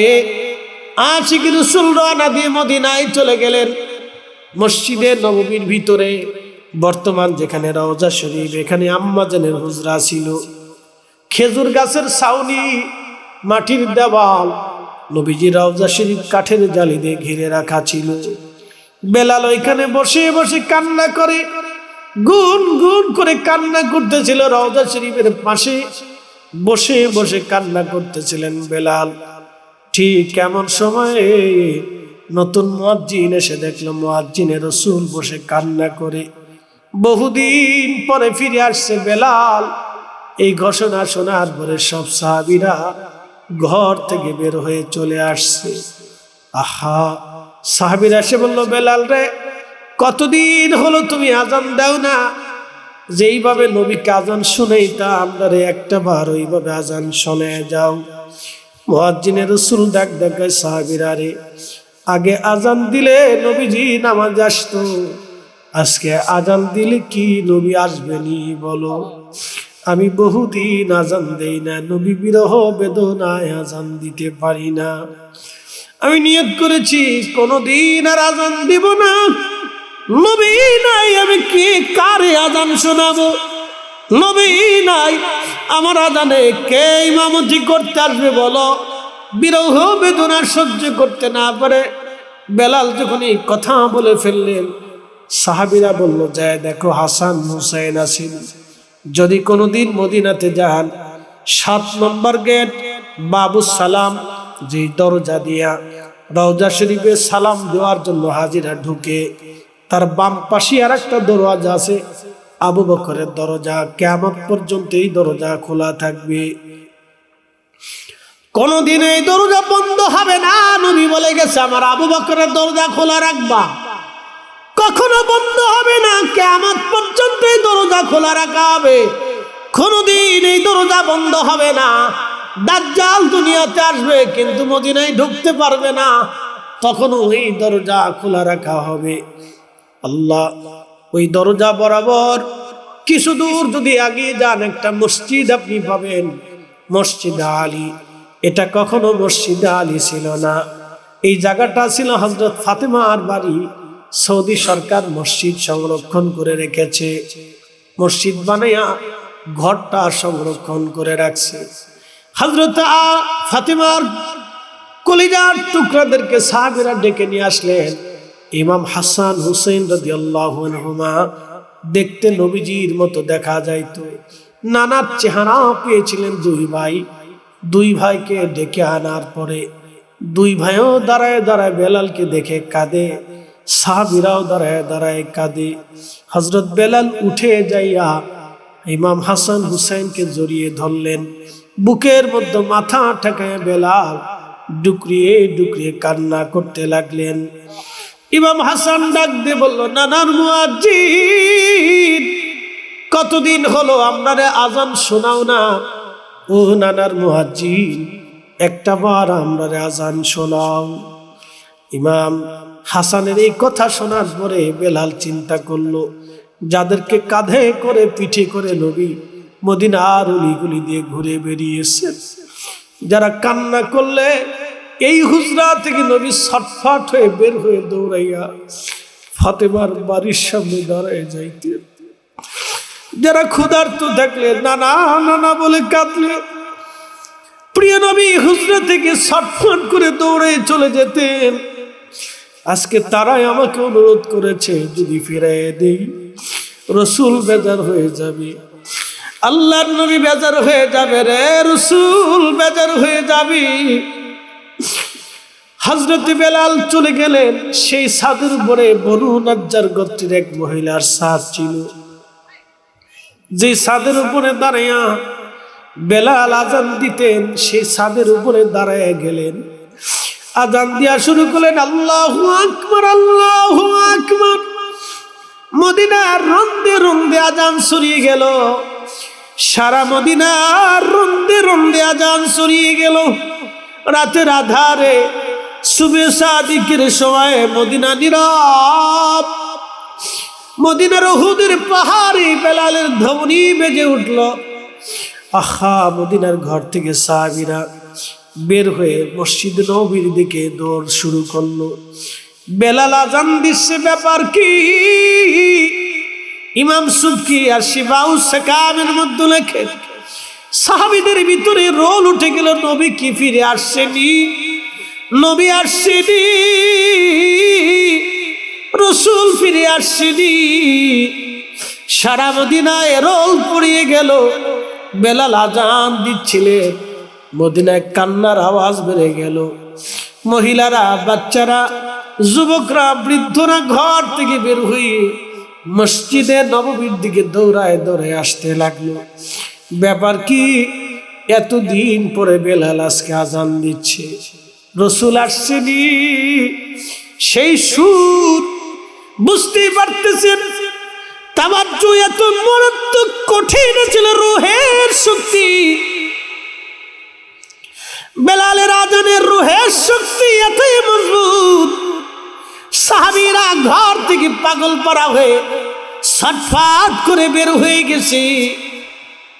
আশিক রাসূল রওনা দিয়ে মদিনায় চলে গেলেন। মসজিদে নববীর ভিতরে, বর্তমান যেখানে রওজা শরীফ, এখানে আম্মা জানের হুজরা ছিল। খেজুর গাছের ছাউনি, মাটির দেওয়াল, নবীজি রওজা শরীফ কাঠের জালি দিয়ে ঘিরে রাখা ছিল। বেলাল ওইখানে বসে বসে কান্না করে। গুন গুন করে কান্না করতেছিল। রওজা শরীফের পাশে বসে বসে কান্না করতেছিলেন বেলাল। ঠিক কেমন সময়ে নতুন মুয়াজ্জিন এসে দেখলো মুয়াজ্জিনে রাসূল বসে কান্না করে। বহুদিন পরে ফিরে আসছে বেলাল। এই ঘোষণা শোনার পরে সব সাহাবীরা ঘর থেকে বের হয়ে চলে আসছে। আহা, সাহাবীরা এসে বলল, বেলাল রে, কতদিন হলো তুমি আজান দাও না? যেইভাবে নবীকে আজান শুনাইতা আমরা রে একটা বার ওইভাবে আজান শুনে যাও। মুয়াজ্জিনে রাসূল ডাক ডাকায়, সাহাবীরা রে, আগে আজান দিলে নবীজি নামাজ আসতো, আজকে আজান দিলে কি নবী আসবেনি বলো? আমি বহুদিন আজান দেই না, নবী বিরহ বেদনায় আজান দিতে পারি না। আমি নিয়ত করেছি কোনদিন আর আজান দিব না। নবী নাই, আমি কি কারে আজান শোনাবো? নবী নাই, আমার আজানে কে ইমামতি করতে আসবে বলো? বিরহ বেদনা সহ্য করতে না পারে বেলাল যখন এই কথা বলে ফেললেন, সাহাবীরা বলল, যায় দেখো হাসান হুসাইন আছেন, যদি কোনোদিন মদিনাতে যান ৭ নম্বর গেট বাবু সালাম, যে দরজা দিয়া রওজা শরীফে সালাম দেওয়ার জন্য হাজিরা ঢুকে, তার বাম পাশে আর একটা দরজা আছে, আবু বকরের দরজা। কিয়ামত পর্যন্ত এই দরজা খোলা থাকবে, কোনদিন এই দরজা বন্ধ হবে না। নবী বলে গেছে, আমার আবু বকরের দরজা খোলা রাখবা, কখনো বন্ধ হবে না। কিয়ামত পর্যন্ত এই দরজা খোলা রাখা হবে, কোনদিন এই দরজা বন্ধ হবে না। দাজ্জাল দুনিয়াতে আসবে কিন্তু মদিনায় ঢুকতে পারবে না, তখনও এই দরজা খোলা রাখা হবে। আল্লাহ ওই দরজা বরাবর কিছু দূর যদি এগিয়ে যান, একটা মসজিদ আপনি পাবেন, মসজিদ আলী। এটা কখনো মসজিদ আলী ছিল না, এই জায়গাটা ছিল হযরত ফাতেমার বাড়ি। সৌদি সরকার মসজিদ সংরক্ষণ করে রেখেছে, মসজিদ বানাইয়া ঘরটা সংরক্ষণ করে রাখছে। হযরত ফাতেমার কলিজার টুকরাদেরকে সাহাবীরা ডেকে নিয়ে আসলেন। ইমাম হাসান হুসাইন রাদিয়াল্লাহু আনহুমা দেখতে নবীজির মতো দেখা যাইতো, নানার চেহারা পেয়েছিলেন দুই ভাই। দুই ভাইকে ডেকে আনার পরে দুই ভাইও দাঁড়ায় দাঁড়ায় বেলালকে দেখে কাঁদে, সাহাবীরাও দাঁড়ায় দাঁড়ায় কাঁদে। হযরত বেলাল উঠে যাইয়া ইমাম হাসান হুসাইনকে জড়িয়ে ধরলেন, বুকের মধ্যে মাথা ঠেকায় বেলাল ডুকরিয়ে ডুকরিয়ে কান্না করতে লাগলেন। ইমাম হাসান ডাক দিয়ে বলল, নানার মুয়াজ্জিন, কতদিন হলো আপনারে আজান শোনাও না? ও নানার মুয়াজ্জিন, একটা বার আমরারে আজান শোনাও। ইমাম হাসানের এই কথা শোনার পরে বেলাল চিন্তা করলো, যাদেরকে কাঁধে করে পিঠে করে নবী মদিনার অলিগুলি দিয়ে ঘুরে বেরিয়েছেন, যারা কান্না করলে এই হুজরা থেকে নবী ছটফট হয়ে বের হয়ে দৌড়াইয়া ফাতেমার বাড়ির সামনে দাঁড়ায় যাইতেন, যারা ক্ষুধার্ত থাকলে নানা নানা বলে কাঁদলে প্রিয় নবী হুজরা থেকে ছটফট করে দৌড়ে চলে যেতেন, আজকে তারাই আমাকে অনুরোধ করেছে যদি ফিরাই দেই রাসূল বেজার হয়ে যাবে, আল্লাহর নবী বেজার হয়ে যাবে রে, রাসূল বেজার হয়ে যাবে। হযরত বেলাল চলে গেলেন। সেই ছাদের উপরে বনু নাজ্জার গোত্রের এক মহিলার ছাদ ছিল, যে ছাদের উপরে দাঁড়াইয়া বেলাল আজান দিতেন, সেই ছাদের উপরে দাঁড়াইয়া গেলেন, আজান দিয়া শুরু করলেন, আল্লাহু আকবার আল্লাহু আকবার। মদিনার রন্দে রন্দে আজান ছড়িয়ে গেল, সারা মদিনার রন্দে রন্দে আজান ছড়িয়ে গেল। রাতের আধারে সুবে সাদিকের সময় মদিনা নীরব, মদিনার উহুদের পাহাড়ে বেলালের ধ্বনি বেজে উঠল। আহা, মদিনার ঘর থেকে সাহাবীরা বের হয়ে মসজিদ নববীর দিকে দৌড় শুরু করলো। বেলাল আজান দিচ্ছে, ব্যাপার কি? ইমাম সুবকি আর শিবাউস সাকামের মধ্যে লেখে, সাহাবীদের ভিতরে রোল উঠে গেল, নবী কি ফিরে আসছেনি? নবী আসছেনি, রাসূল ফিরে আসছেনি। সারা মদিনায় রোল পড়িয়ে গেল। বেলাল আজান দিচ্ছিলেন, মদিনায় কান্নার আওয়াজ বেড়ে গেল। মহিলারা, বাচ্চারা, যুবকরা, বৃদ্ধরা ঘর থেকে বের হয়ে মসজিদে নববীর দিকে দৌড়ায় দৌড়ায় আসতে লাগলো। ব্যাপার কি, এতদিন পরে বেলাল আজকে আজান দিচ্ছে, রসুল আসছেনি। সেই সুর বুঝতেই পারতেছেন, তাওয়াজ্জু এত মারাত্মক কঠিন ছিল, রুহের শক্তি, বেলালের আজানের রুহের শক্তি এতই মজবুত। সাহাবীরা ঘর থেকে পাগল পারা হয়ে ছটফট করে বের হয়ে গেছে।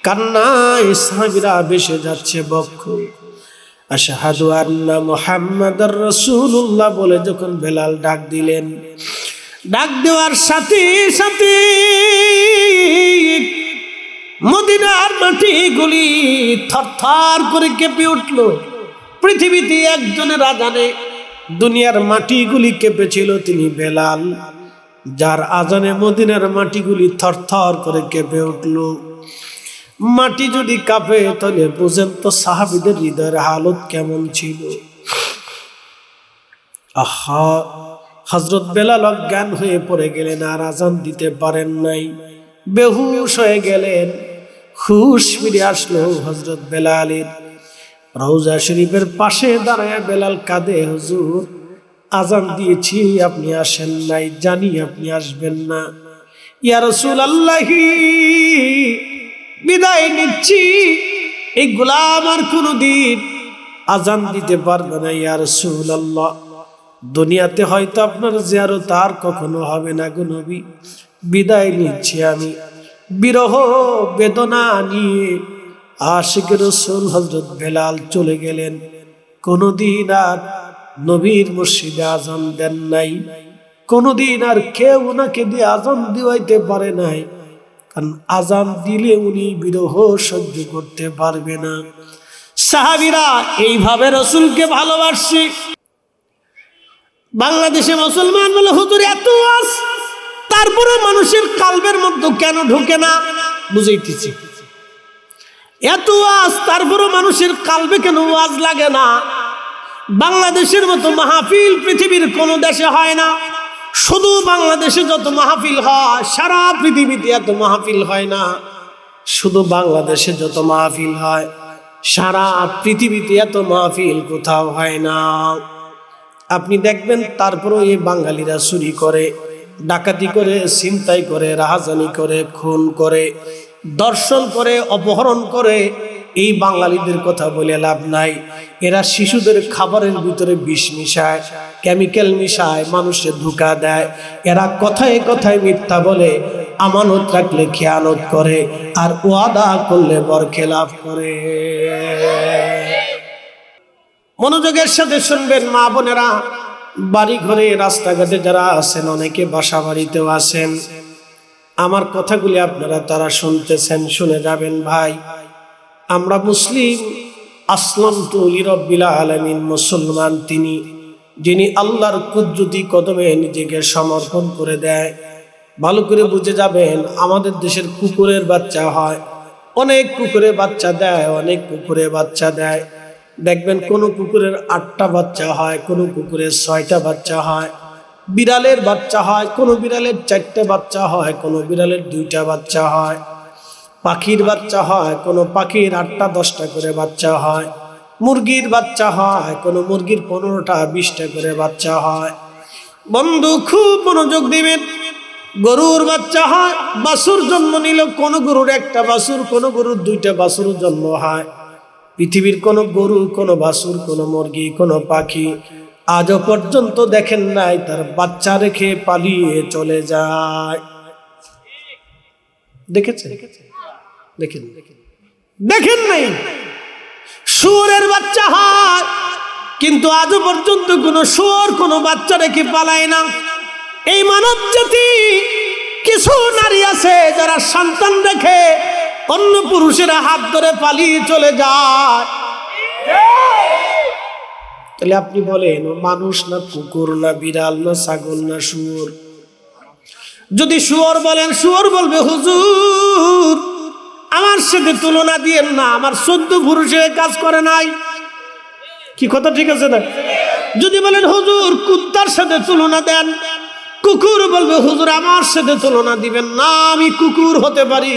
কান্নায় সাহাবীরা ভেসে যাচ্ছে বক্ষ। আশহাদু আন্না মুহাম্মাদার রাসূলুল্লাহ বলে যখন বেলাল ডাক দিলেন, ডাক দেওয়ার সাথে সাথে মদিনার মাটিগুলি থরথর করে কেঁপে উঠল। পৃথিবীতে একজনের আজানে দুনিয়ার মাটিগুলি কেঁপেছিল, তিনি বেলাল, যার আজানে মদিনার মাটিগুলি থরথর করে কেঁপে উঠল। মাটি যদি কাঁপে তাহলে বুঝেন তো সাহাবীদের হৃদয়ের হালত কেমন ছিল। আহা, হযরত বেলাল অজ্ঞান হয়ে পড়ে গেলেন, আর আজান দিতে পারেন নাই, বেহুশ হয়ে গেলেন। হুশ ফিরে আসলো হযরত বেলালের। রওজা শরীফের পাশে দাঁড়ায় বেলাল কাঁদে, হুজুর আজান দিয়েছি, আপনি আসেন নাই, জানি আপনি আসবেন না। ইয়া রাসূলুল্লাহি, বিদায় নিচ্ছি, এই গোলাম আর কোনদিন আজান দিতে পারবে না। ইয়া রাসূলুল্লাহ, দুনিয়াতে হয়তো আপনার জিয়ারত আর কখনো হবে না গো নবী, বিদায় নিচ্ছি আমি। বিরহ বেদনা নিয়ে আশিক রাসূল হযরত বেলাল চলে গেলেন। কোনদিন আর নবীর মসজিদে আজান দেন নাই, কোনদিন আর কেউ ওনাকে দিয়ে আজান দিওয়াইতে পারে নাই, কারণ আজান দিলে উনি বিরহ সহ্য করতে পারবে না। সাহাবীরা এইভাবে রাসূলকে ভালোবাসছে। বাংলাদেশে মুসলমান বলে, হুজুর এত ওয়াজ, তারপরে মানুষের কালবের মধ্যে কেন ঢোকে না? বুঝাইতেছি, এত ওয়াজ তারপরে মানুষের কালবে কেন ওয়াজ লাগে না? বাংলাদেশের মতো মাহফিল পৃথিবীর কোন দেশে হয় না। শুধু বাংলাদেশে যত মাহফিল হয়, সারা পৃথিবীতে এত মাহফিল হয় না। শুধু বাংলাদেশে যত মাহফিল হয়, সারা পৃথিবীতে এত মাহফিল কোথাও হয় না। আপনি দেখবেন তারপরেও এই বাঙালিরা চুরি করে, ডাকাতি করে, ছিনতাই করে, রাহাজানি করে, খুন করে, দর্শন করে, অপহরণ করে। এই বাঙালিদের কথা বলে লাভ নাই। এরা শিশুদের খাবারের ভিতরে বিষ মিশায়, কেমিক্যাল মিশায়, মানুষের ধোঁকা দেয়। এরা কথায় কথায় মিথ্যা বলে, আমানত রাখলে খেয়ানত করে, আর ওয়াদা করলে বরখেলাফ করে। মনোযোগের সাথে শুনবেন মা বোনেরা, বাড়ি ঘরে রাস্তাঘাটে যারা আছেন, অনেকে বাসা বাড়িতেও আছেন, আমার কথাগুলি আপনারা তারা শুনতেছেন, শুনে যাবেন। ভাই, আমরা মুসলিম, আসলামতু লিরাব্বিল আলামিন, মুসলমান তিনি যিনি আল্লাহর কুদরতি কদমে নিজেকে সমর্পণ করে দেয়। ভালো করে বুঝে যাবেন, আমাদের দেশের কুকুরের বাচ্চা হয়, অনেক কুকুরে বাচ্চা দেয়, অনেক কুকুরে বাচ্চা দেয়। দেখবেন কোন কুকুরের 8টা বাচ্চা হয়, কোন কুকুরের 6টা বাচ্চা হয়। বিড়ালের বাচ্চা হয়, কোন বিড়ালের 4টে বাচ্চা হয়, কোন বিড়ালের 2টা বাচ্চা হয়। পাখির বাচ্চা হয়, কোন পাখির 8টা 10টা করে বাচ্চা হয়। মুরগির বাচ্চা হয়, কোন মুরগির 15টা 20টা করে বাচ্চা হয়। বন্ধু খুব মনোযোগ দিবেন, গরুর বাচ্চা হয়, বাছুর জন্ম নিল, কোন গরুর 1টা বাছুর, কোন গরুর 2টা বাছুর জন্ম হয়। পৃথিবীর কোন গরু, কোন বাছুর, কোন মুরগি, কোন পাখি আজও পর্যন্ত দেখেন নাই তার বাচ্চা রেখে পালিয়ে চলে যায়। দেখেছেন? দেখেন দেখেন নাই? শুয়োরের বাচ্চা হয়, কিন্তু আজও পর্যন্ত কোন শুয়োর কোন বাচ্চা রেখে পালায় না। এই মানব জাতি কিছু নারী আছে যারা সন্তান রেখে অন্য পুরুষেরা হাত ধরে পালিয়ে চলে যায়। তাহলে আপনি বলেন, মানুষ না কুকুর, না বিড়াল, না ছাগল, না শুয়োর? যদি শুয়োর বলেন, শুয়োর বলবে হুজুর আমার সাথে তুলনা দিয়েন না, আমার 14 পুরুষে কাজ করে নাই। কি কথা ঠিক আছে না? যদি বলেন হুজুর কুত্তার সাথে তুলনা দেন, কুকুর বলবে হুজুর আমার সাথে তুলনা দিবেন না, আমি কুকুর হতে পারি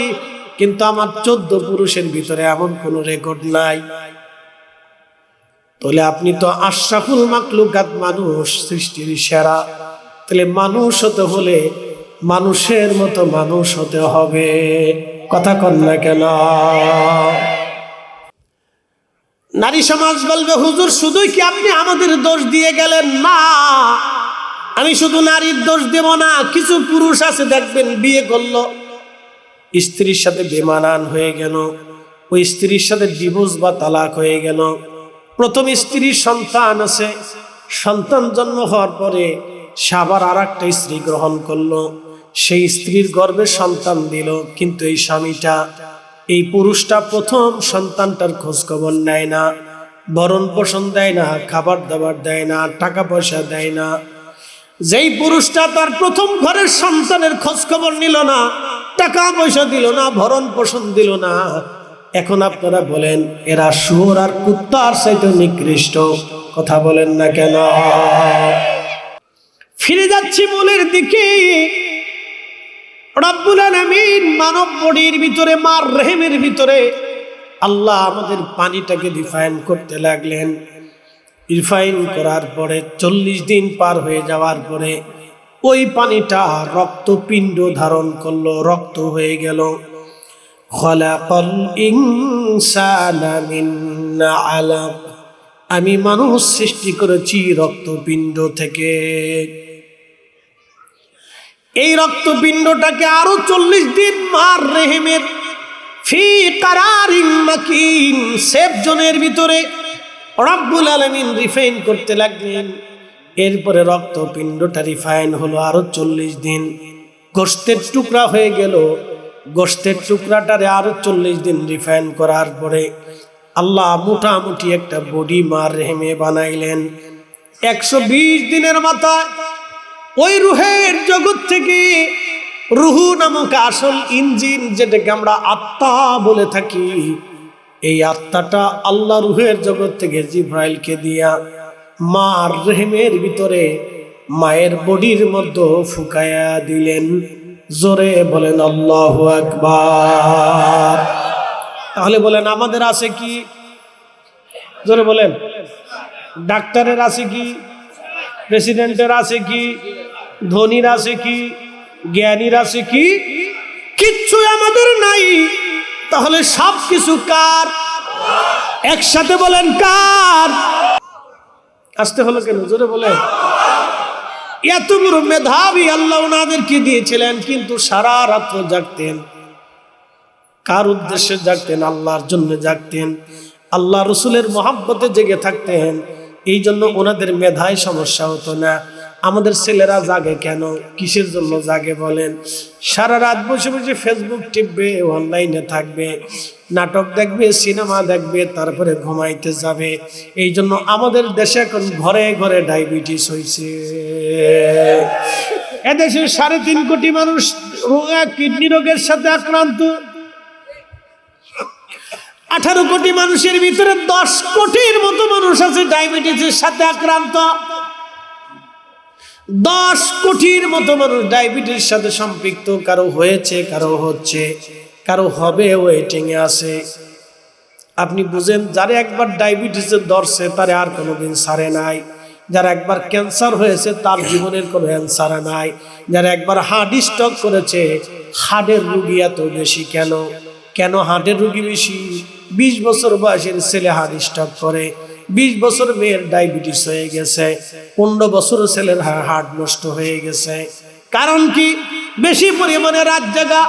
কিন্তু আমার 14 পুরুষের ভিতরে এমন কোন রেকর্ড নাই। তাহলে আপনি তো আশরাফুল মাখলুকাত, মানুষ সৃষ্টির সেরা। তাহলে মানুষ হতে হলে মানুষের মতো মানুষ হতে হবে। কথা কন না কেন? নারী সমাজ বলবে হুজুর শুধুই কি আপনি আমাদের দোষ দিয়ে গেলেন? না, আমি শুধু নারীর দোষ দেব না, কিছু পুরুষ আছে দেখবেন বিয়ে করলো, স্ত্রীর সাথে বেমানান হয়ে গেল, ওই স্ত্রীর সাথে ডিভোর্স বা তালাক হয়ে গেল। প্রথম স্ত্রীর সন্তান আছে, সন্তান জন্ম হওয়ার পরে সে আবার আর একটা স্ত্রী গ্রহণ করলো, সেই স্ত্রীর গর্ভে সন্তান দিল, কিন্তু এই স্বামীটা, এই পুরুষটা প্রথম সন্তানটার খোঁজ খবর নেয় না, ভরণ পোষণ দেয় না, খাবার দাবার দেয় না, টাকা পয়সা দেয় না। যেই পুরুষটা তার প্রথম ঘরের সন্তানের খোঁজ খবর নিল না, টাকা পয়সা দিল না, ভরণ পোষণ দিল না, এখন আপনারা বলেন এরা শুয়োর আর কুত্তার চাইতে নিকৃষ্ট। কথা বলেন না কেন? ফিরে যাচ্ছি মূলের দিকে। রব্বুল আলামিন মানব বডির ভিতরে, মার রেহেমের ভিতরে আল্লাহ আমাদের পানিটাকে রিফাইন করতে লাগলেন। রিফাইন করার পরে 40 দিন পার হয়ে যাওয়ার পরে ওই পানিটা রক্তপিণ্ড ধারণ করলো, রক্ত হয়ে গেল। খলাকাল ইনসানা মিন আলাক, আমি মানুষ সৃষ্টি করেছি রক্তপিণ্ড থেকে। এই রক্তপিণ্ডটাকে আরো 40 দিন মার রেহেমের ফি কারারিন মাকিন, সেফ জোনের ভিতরে রব্বুল আলামিন রিফাইন করতে লাগলেন। এরপরে রক্তপিণ্ডটা রিফাইন হলো আরো 40 দিন, গোশতের টুকরা হয়ে গেল। গোশতের টুকরাটারে আরো 40 দিন রিফাইন করার পরে আল্লাহ মোটামুটি একটা বডি মার রেহেমে বানাইলেন। 120 দিনের মাথায় ওই রুহের জগৎ থেকে, রুহু নামক আসল ইঞ্জিন যেটাকে আমরা আত্মা বলে থাকি, এই আত্মাটা আল্লাহ রুহের জগৎ থেকে জিব্রাইলকে দিয়া মার রেহেমের ভিতরে মায়ের বডির মধ্যে ফুকায়া দিলেন। জোরে বলেন আল্লাহু আকবার। তাহলে বলেন আমাদের আছে কি? জোরে বলেন। ডাক্তারের আছে কি? প্রেসিডেন্টের আছে কি? ধনীর আছে কি? জ্ঞানীর আছে কি? কিচ্ছু আমাদের নাই। তাহলে সব কিছু কার? একসাথে বলেন কার? আসতে হলো কেন? জোরে বলেন। এত বড় মেধাবী আল্লাহ ওনাদেরকে দিয়েছিলেন, কিন্তু সারা রাত্র জাগতেন। কার উদ্দেশ্যে জাগতেন? আল্লাহর জন্য জাগতেন, আল্লাহ রসুলের মহাব্বতে জেগে থাকতেন। এই জন্য ওনাদের মেধায় সমস্যা হতো না। আমাদের ছেলেরা জাগে কেন? কিসের জন্য জাগে বলেন? সারা রাত বসে বসে ফেসবুক টিপবে, অনলাইনে থাকবে, নাটক দেখবে, সিনেমা দেখবে, তারপরে ঘুমাইতে যাবে। এই জন্য আমাদের দেশে এখন ঘরে ঘরে ডায়াবেটিস হয়েছে। এদেশে 3.5 কোটি মানুষ কিডনি রোগের সাথে আক্রান্ত। 18 কোটি মানুষের ভিতরে 10 কোটির মতো মানুষ আছে ডায়াবেটিসের সাথে আক্রান্ত। 10 কোটির মতো মানুষ ডায়াবেটিসের সাথে সম্পৃক্ত। কারো হয়েছে, কারো হচ্ছে, কারো হবে, ওয়েটিং এ আছে। আপনি বুঝেন, যারা একবার ডায়াবেটিসের ধরছে তারে আর কোনোদিন ছাড়ে নাই। যারা একবার ক্যান্সার হয়েছে তার জীবনের কোনো অ্যান্সার নাই। যারা একবার হার্ট স্ট্রোক করেছে, হার্টের রোগী এত বেশি কেন? কেন হার্টের রোগী বেশি? 20 বছর বয়সের ছেলে হার্ট স্ট্রোক করে, 20 বছর মেয়ের ডায়াবেটিস হয়ে গেছে, 15 বছর ছেলের হার্ট নষ্ট হয়ে গেছে। কারণ কি? বেশি পরিমাণে রাত জাগা,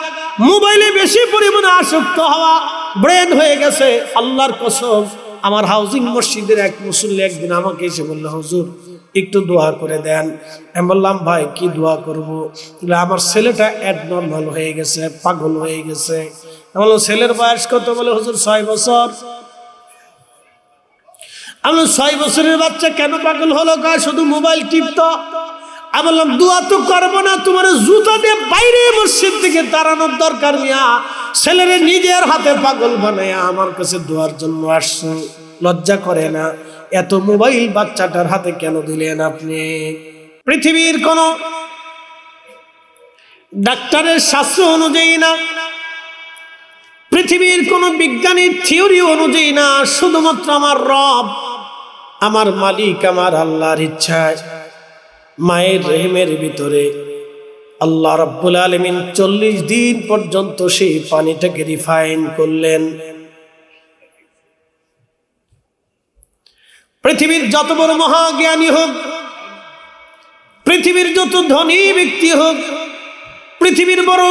মোবাইলে বেশি পরিমাণে আসক্ত হওয়া, ব্রেন হয়ে গেছে। আল্লাহর কসম, আমার হাউজিং মসজিদের এক মুসল্লি একদিন আমাকে এসে বলল, হুজুর একটু দোয়া করে দেন। আমি বললাম, ভাই কি দোয়া করব? আমার ছেলেটা অ্যাবনর্মাল হয়ে গেছে, পাগল হয়ে গেছে। আমি বললাম, ছেলের বয়স কত? বলে, হুজুর 6 বছর। আমি 6 বছরের বাচ্চা কেন পাগল হলো? শুধু মোবাইল টিপতো। আমি বললাম দোয়া তো করবো না, তোমার জুতা দিয়ে বাইরে মসজিদ থেকে তাড়ানোর দরকার মিয়া, ছেলেরে নিজের হাতে পাগল বানায় আমার কাছে দোয়ার জন্য আসছো, লজ্জা করে না? এত মোবাইল বাচ্চাটার হাতে কেন দিলেন আপনি? পৃথিবীর কোন ডাক্তারের শাস্ত্র অনুযায়ী না, পৃথিবীর কোন বিজ্ঞানীর থিওরি অনুযায়ী না, শুধুমাত্র আমার রব, আমার মালিক, আমার আল্লাহর ইচ্ছায় মায়ের রেহেমের ভিতরে আল্লাহ রাব্বুল আলামিন 40 দিন পর্যন্ত সেই পানিটাকে রিফাইন করলেন। পৃথিবীর যত বড় মহাজ্ঞানী হোক, পৃথিবীর যত ধনী ব্যক্তি হোক, পৃথিবীর বড়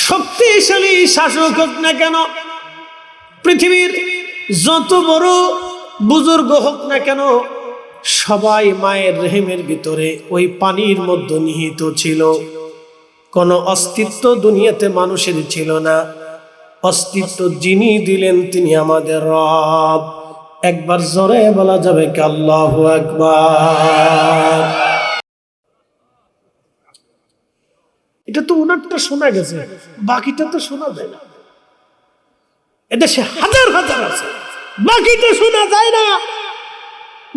শক্তিশালী শাসক হোক না কেন, পৃথিবীর যত বড় বুজুর্গ হোক না কেন, সবাই মায়ের রেহেমের ভিতরে ওই পানির মধ্যে নিহিত ছিল। কোনো অস্তিত্ব দুনিয়াতে মানুষের ছিল না, অস্তিত্ব যিনি দিলেন তিনি আমাদের রব। একবার জোরে বলা যাবে কি আল্লাহু আকবার? এটা তো উনারটা শোনা গেছে, বাকিটা তো শোনা যায় না। এদেশে হাজার হাজার আছে, বাকিটা শোনা যায় না।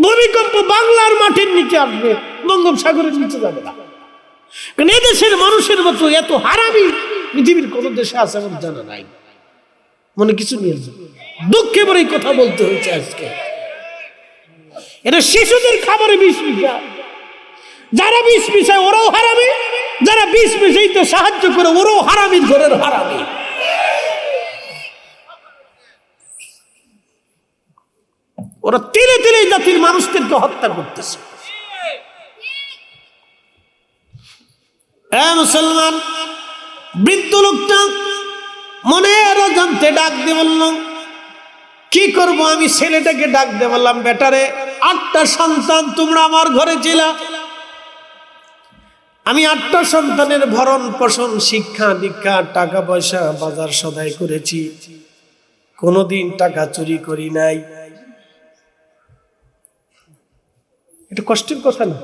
ভূমিকম্প বাংলার মাটির নিচে আসবে, বঙ্গোপসাগরের নিচে যাবে না। কারণ এদেশের মানুষের মতো এত হারামি পৃথিবীর কোন দেশে আছে আমার জানা নাই। মনে কিছু নিয়ে দুঃখে পরে কথা বলতে হয়েছে আজকে। এটা শিশুদের খাবারে বিষ মিশায়, যারা বিষ মিশায় ওরাও হারামি, যারা বিষ মিশাইতে সাহায্য করে ওরাও হারামির ঘরের হারামি। ওরা তিলে তিলে জাতির মানুষদেরকে হত্যা করতেছে। মুসলমান বৃদ্ধ লোকটা মনের অজান্তে ডাক দিয়ে বলল, কি করব আমি? ছেলেটাকে ডাক দিয়ে বললাম, বেটারে 8টা সন্তান তোমরা আমার ঘরে ছিলা, আমি 8টা সন্তানের ভরণ পোষণ, শিক্ষা দীক্ষা, টাকা পয়সা, বাজার সদাই করেছি, কোনোদিন টাকা চুরি করি নাই। এটা কষ্টের কথা না?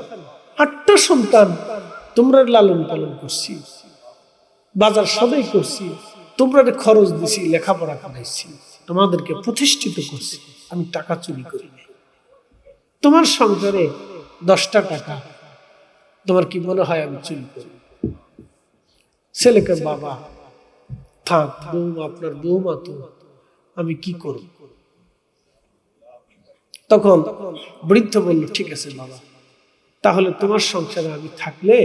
8টা সন্তান তোমরা লালন পালন করছি, বাজার সদাই করছি, তোমরা খরচ দিছি, লেখাপড়া করাইছি, তোমাদেরকে প্রতিষ্ঠিত করছি, আমি টাকা চুরি করি নাই। তোমার সংসারে 10টা টাকা তোমার কি মনে হয় আমি চুরি করি? ছেলেকে বাবা থাক, বৌমা আপনার বৌমা তো, আমি কি করব? তখন বৃদ্ধ বলল, ঠিক আছে বাবা, তাহলে তোমার সংসারে আমি থাকলে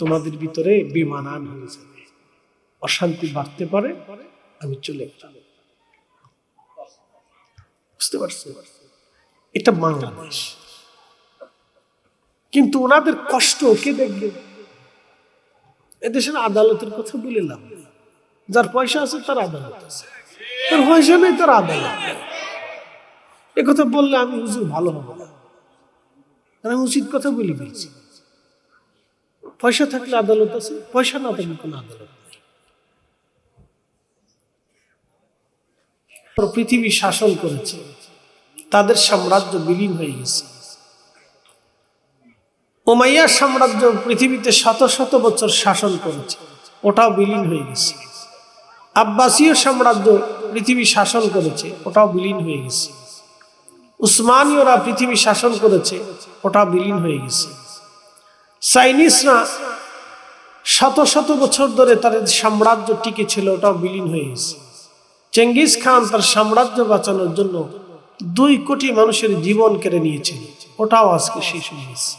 তোমাদের ভিতরে বেমানান হয়ে যাবে, অশান্তি বাড়তে পারে, আমি চলে গেলাম। বুঝতে পারছো? এটা বাংলাদেশ। কিন্তু ওনাদের কষ্ট কে দেখবে? এদেশের আদালতের কথা বলে লাভ নেই। যার পয়সা আছে তার আদালত আছে, তার পয়সা নেই তার আদালত নেই। একথা বললে আমি হুজুর ভালো হবো না, আমি উচিত কথা বলে দিয়েছি। পয়সা থাকলে আদালত আছে, পয়সা না থাকলে কোনো আদালত নেই। পৃথিবী শাসন করেছে, তাদের সাম্রাজ্য বিলীন হয়ে গেছে। উমাইয়া সাম্রাজ্য পৃথিবীতে শত শত বছর শাসন করেছে, ওটাও বিলীন হয়ে গেছে। আব্বাসীয় সাম্রাজ্য পৃথিবী শাসন করেছে, ওটাও বিলীন হয়ে গেছে। উসমানীয়রা পৃথিবী শাসন করেছে, ওটা বিলীন হয়ে গেছে। চাইনিজরা শত শত বছর ধরে তাদের সাম্রাজ্য টিকে ছিল, ওটাও বিলীন হয়ে গেছে। চেঙ্গিস খান তার সাম্রাজ্য বাঁচানোর জন্য 2 কোটি মানুষের জীবন কেড়ে নিয়েছিল, ওটাও আজকে শেষ হয়ে গেছে,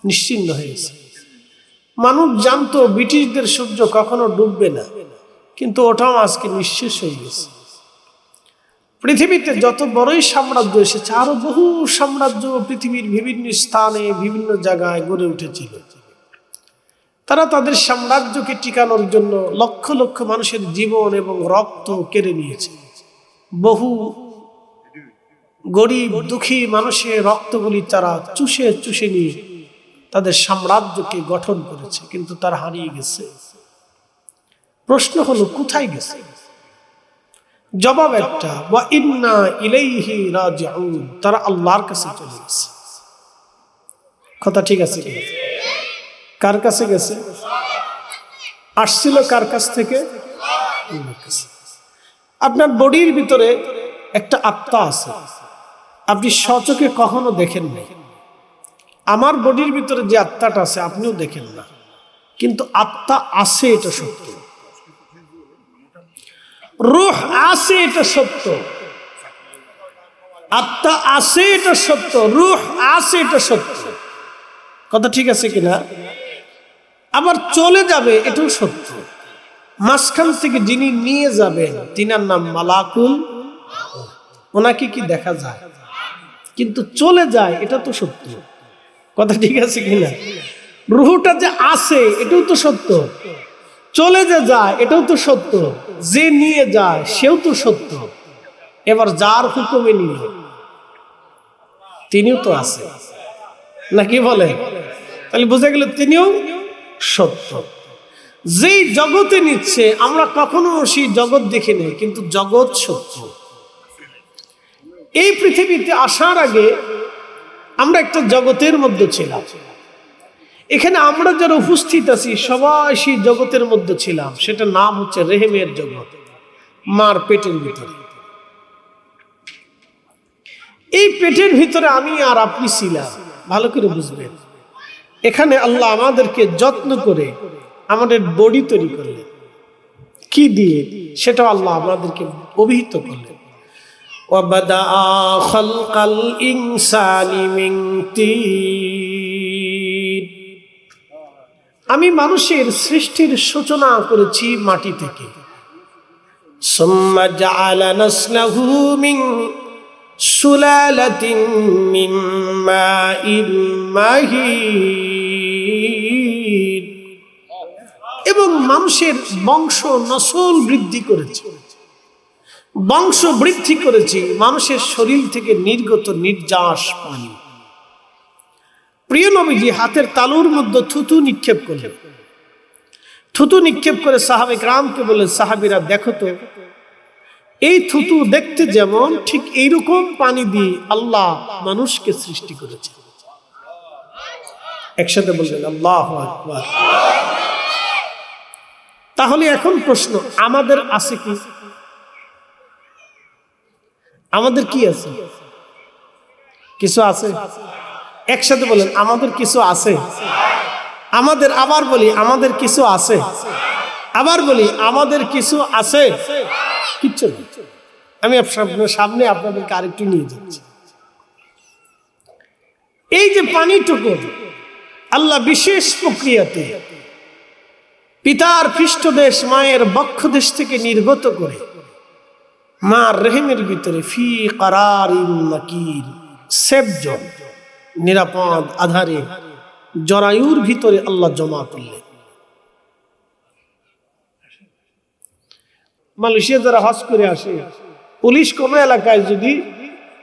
নিশ্চিহ্ন হয়ে গেছে। মানুষ জানতো ব্রিটিশদের সূর্য কখনো ডুববে না, কিন্তু ওটাও আজকে নিঃশেষ হয়ে গেছে। পৃথিবীতে যত বড়ই সাম্রাজ্য এসেছে, আরো বহু সাম্রাজ্য পৃথিবীর বিভিন্ন স্থানে বিভিন্ন জায়গায় গড়ে উঠেছিল। তারা তাদের সাম্রাজ্যকে টিকানোর জন্য লক্ষ লক্ষ মানুষের জীবন এবং রক্ত কেড়ে নিয়েছে। বহু গরিব দুঃখী মানুষের রক্তগুলি তারা চুষে চুষে নিয়ে তাদের সাম্রাজ্যকে গঠন করেছে, কিন্তু তারা হারিয়ে গেছে। প্রশ্ন হলো কোথায় গেছে? জবাব একটা, ওয়া ইন্না ইলাইহি রাজিউন, তারা আল্লাহর কাছে চলে গেছে। কথা ঠিক আছে কি? কার কাছে গেছে? আসছিল কার কাছ থেকে? আল্লাহর কাছে। আপনার বডির ভিতরে একটা আত্মা আছে, আপনি স্বচক্ষে কখনো দেখেন নাই। আমার বডির ভিতরে যে আত্মাটা আছে আপনিও দেখেন না, কিন্তু আত্মা আছে, এটা সত্য। রূহ আছে, এটা সত্য। আত্মা আছে, এটা সত্য। রূহ আছে, এটা সত্য। কথা ঠিক আছে কিনা? আবার চলে যাবে, এটাও সত্য। মাঝখান থেকে যিনি নিয়ে যাবেন তিনার নাম মালাকুল। ওনাকে কি দেখা যায়? কিন্তু চলে যায়, এটা তো সত্য। কথা ঠিক আছে কিনা? রূহটা যে আছে এটাও তো সত্য, চলে যে যায় এটাও তো সত্য, যে নিয়ে যায় সেও তো সত্য। এবার যার হুকুমে নিল তিনিও তো আছে, নাকি বলে? তাহলে বোঝা গেল তিনিও সত্য। যেই জগতে নিচ্ছে আমরা কখনো সেই জগৎ দেখি নাই, কিন্তু জগৎ সত্য। এই পৃথিবীতে আসার আগে আমরা একটা জগতের মধ্যে ছিলাম। এখানে আমরা যারা উপস্থিত আছি সবাই সেই জগতের মধ্যে ছিলাম। সেটা নাম হচ্ছে রেহেমের জগৎ, মার পেটের ভিতরে। এই পেটের ভিতরে আমি আর আপনি ছিলাম, ভালো করে বুঝবেন। এখানে আল্লাহ আমাদেরকে যত্ন করে আমাদের বডি তৈরি করলেন। কি দিয়ে? সেটা আল্লাহ আমাদেরকে অভিহিত করলেন। ওয়াবাদা খালকাল ইনসানি মিন তিন। আমি মানুষের সৃষ্টির সূচনা করেছি মাটি থেকে। সুম্মা জাআলা নাসলাহু মিন সুলালাতিন মিন মাইন মাহিন। এবং মানুষের বংশ নসল বৃদ্ধি করেছি। বংশ বৃদ্ধি করেছি মানুষের শরীর থেকে নির্গত নির্যাস পানি। প্রিয় নবীজি হাতের তালুর মধ্যে থুতু নিক্ষেপ করলেন। থুতু নিক্ষেপ করে সাহাবে کرامকে বললেন, সাহাবীরা দেখো তো, এই থুতু দেখতে যেমন ঠিক এইরকম পানি দিয়ে আল্লাহ মানুষকে সৃষ্টি করেছে। একসাথে বললেন আল্লাহু আকবার। তাহলে এখন প্রশ্ন, আমাদের আছে কি? আমাদের কি আছে? কিছু আছে? একসাথে বলেন আমাদের কিছু আছে। আমাদের, আবার বলি আমাদের কিছু আছে। আবার বলি আমাদের কিছু আছে। কিচ্ছু না। আমি আপনার সামনে আপনাদেরকে আরেকটু নিয়ে যাচ্ছি। এই যে পানিটুকু আল্লাহ বিশেষ প্রক্রিয়াতে পিতার পৃষ্ঠদেশ মায়ের বক্ষদেশ থেকে নির্গত করে মার রেহেমের ভিতরে ফি কারারিন মাকিন, সেফ জোন, নিরাপদ আধারে জরায়ুর ভিতরে আল্লাহ জমা করলেন। মালয়েশিয়া যারা হজ করে আসে, পুলিশ কোনো এলাকায় যদি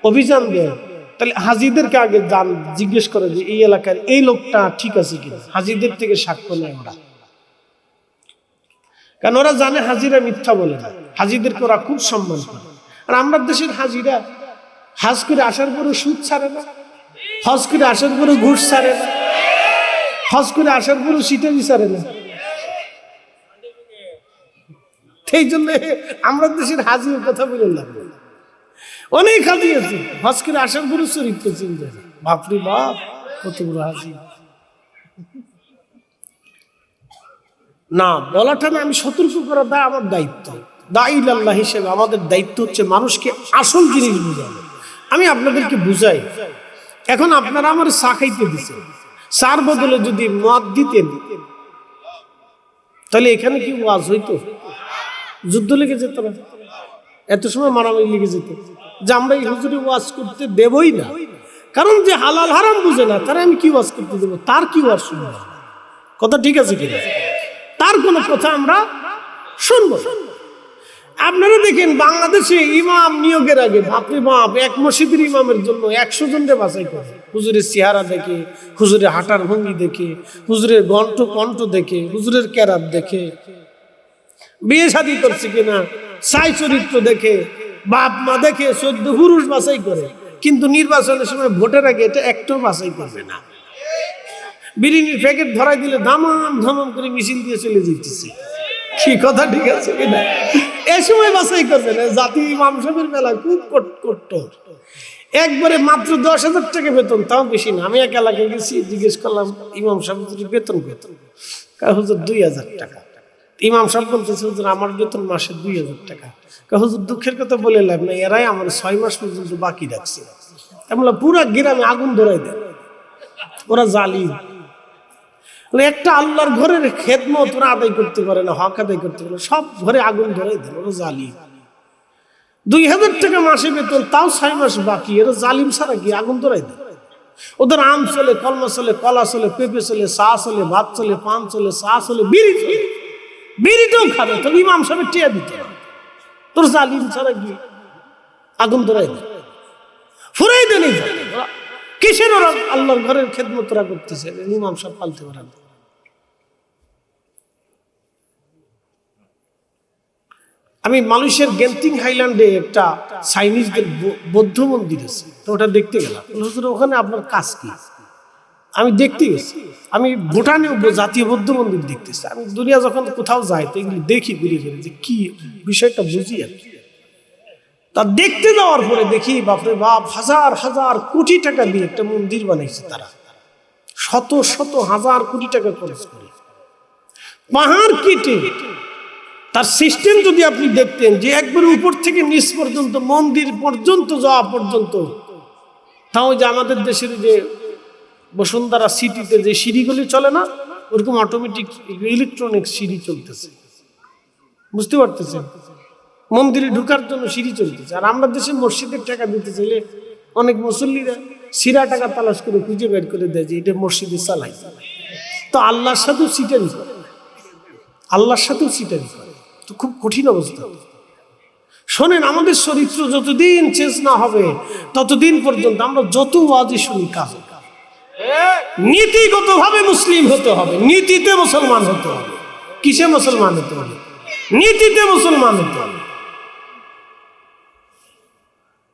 অভিযান দেয় তাহলে হাজিদেরকে আগে জিজ্ঞেস করে যে এই এলাকার এই লোকটা ঠিক আছে কিনা। হাজিদের থেকে সাক্ষ্য নেয় ওরা, কারণ ওরা জানে হাজিরা মিথ্যা বলে না। হাজিদেরকে ওরা খুব সম্মান করে। আর আমরা দেশের হাজিরা হজ করে আসার পরে সুদ ছাড়ে না, হজ করে আসার পরে ঘুষ ছাড়ে না, হজ করে আসার পরে সিটারি ছাড়ে না। সেই জন্য আমরা দেশের হাজির কথা বলে লাগবে। অনেক হাজি আছে হজ করে আসার পরে চরিত্র চেঞ্জ হয়। বাপরে বাপ, কত বড় হাজি! না বলাটা না, আমি সতর্ক করা দা আমার দায়িত্ব। দাঈল আল্লাহ হিসেবে আমাদের দায়িত্ব হচ্ছে মানুষকে আসল জিনিস বোঝানো। আমি আপনাদেরকে বুঝাই। এখন আপনারা আমার চা খাইতে দিচ্ছেন, চার বদলে যদি মদ দিতেন তাহলে এখানে কি ওয়াজ হইতো? যুদ্ধ লেগে যেত না? এত সময় মারামারি লেগে যেত যে আমরা এই হুজুরে ওয়াজ করতে দেবই না। কারণ যে হালাল হারাম বুঝে না তারা আমি কি ওয়াজ করতে দেবো? তার কি ওয়াজ শুনবো? কথা ঠিক আছে কিনা? তার কোনো কথা আমরা শুনবো। আপনারা দেখেন বাংলাদেশে ইমাম নিয়োগের আগে বাপরে বাপ, এক মসজিদের ইমামের জন্য 100 জনকে বাছাই করে। হুজুরের চেহারা দেখে, হুজুরের হাঁটার ভঙ্গি দেখে, হুজুরের কণ্ঠ দেখে, হুজুরের কেরাত দেখে, বিয়ে শাদী করছে কিনা সাই চরিত্র দেখে, বাপ মা দেখে 14 পুরুষ বাছাই করে। কিন্তু নির্বাচনের সময় ভোটের আগে এটা একটাও বাছাই করবে না। বিরিয়ানির প্যাকেট ধরাই দিলে ধামাম ধামাম করে মিছিল দিয়ে চলে যেতেছে। কি কথা ঠিক আছে কিনা? এই সময় বাছাই করবেন, জাতি ইমাম সাহেবের বেলা খুব কট্টর। একবারে মাত্র 10,000 টাকা বেতন, তাও বেশি না। আমি এক এলাকায় গেছি, জিজ্ঞেস করলাম ইমাম সাহেব বেতন হুজুর 2,000 টাকা। ইমাম সাহেব বলতেছে হুজুর আমার বেতন মাসে 2,000 টাকা। হুজুর দুঃখের কথা বলে লাভ না, এরাই আমার 6 মাস পর্যন্ত বাকি রাখছে। আমরা পুরা গ্রামে আগুন ধরাই দেয়, ওরা জালিম। একটা আল্লাহর ঘরের খেদমত ওরা আদায় করতে পারে না, হক আদায় করতে পারে না, সব ঘরে আগুন ধরাই দেন, ওরা জালিম। 2,000 টাকা মাসে বেতন, তাও 6 মাস বাকি, এরা জালিম ছাড়া কি? আগুন ধরাই দেন। ওদের আম চলে, কলমা চলে, কলা চলে, পেঁপে চলে, চা চলে, ভাত চলে, পান চলে, চা চলে, বিড়ি চলে, বিড়িটাও খাবে। তবে ইমাম সাহেব টিয়া দিতে, তোর জালিম ছাড়া কি? আগুন ধরাই দেন, ফুরাই দেন। কিসের ওরা আল্লাহর ঘরের খেদমত ওরা করতেছে, ইমাম সাহেব পালতে পারে না। আমি মালয়েশিয়ার গেন্তিং হাইল্যান্ডে একটা চাইনিজদের বৌদ্ধ মন্দির আছে, তো ওটা দেখতে গেলাম। ওখানে আপনার কাজ কি? আমি দেখতে গেছি। আমি ভুটানেও জাতীয় বৌদ্ধ মন্দির দেখতেছি। আমি দুনিয়া যখন কোথাও যাই তো এগুলি দেখি ঘুরে ঘুরে, যে কি বিষয়টা বুঝি আর কি। তা দেখতে যাওয়ার পরে দেখি বাপরে বাপ, হাজার হাজার কোটি টাকা দিয়ে একটা মন্দির বানাইছে তারা, শত শত হাজার কোটি টাকা খরচ করে, পাহাড় কেটে। তার সিস্টেম যদি আপনি দেখতেন, যে একবার উপর থেকে নিচ পর্যন্ত, মন্দির পর্যন্ত যাওয়া পর্যন্ত, তাও যে আমাদের দেশের যে বসুন্ধরা সিটিতে যে সিঁড়িগুলি চলে না, ওরকম অটোমেটিক ইলেকট্রনিক সিঁড়ি চলতেছে, বুঝতে পারতেছেন? মন্দিরে ঢুকার জন্য সিঁড়ি চলতেছে। আর আমরা দেশে মসজিদের টাকা দিতে চাইলে অনেক মুসল্লিরা সিরা টাকা তালাশ করে খুঁজে বের করে দেয় যে এটা মসজিদে চালাই। তো আল্লাহর সাথেও সিটারি করে, আল্লাহর সাথেও সিটারি করে, তো খুব কঠিন অবস্থা। শোনেন, আমাদের চরিত্র যতদিন চেঞ্জ না হবে ততদিন পর্যন্ত আমরা যত ওয়াজি শুনি কাজ। নীতিগত ভাবে মুসলিম হতে হবে, নীতিতে মুসলমান হতে হবে। কিসে মুসলমান হতে হবে? নীতিতে মুসলমান হতে হবে।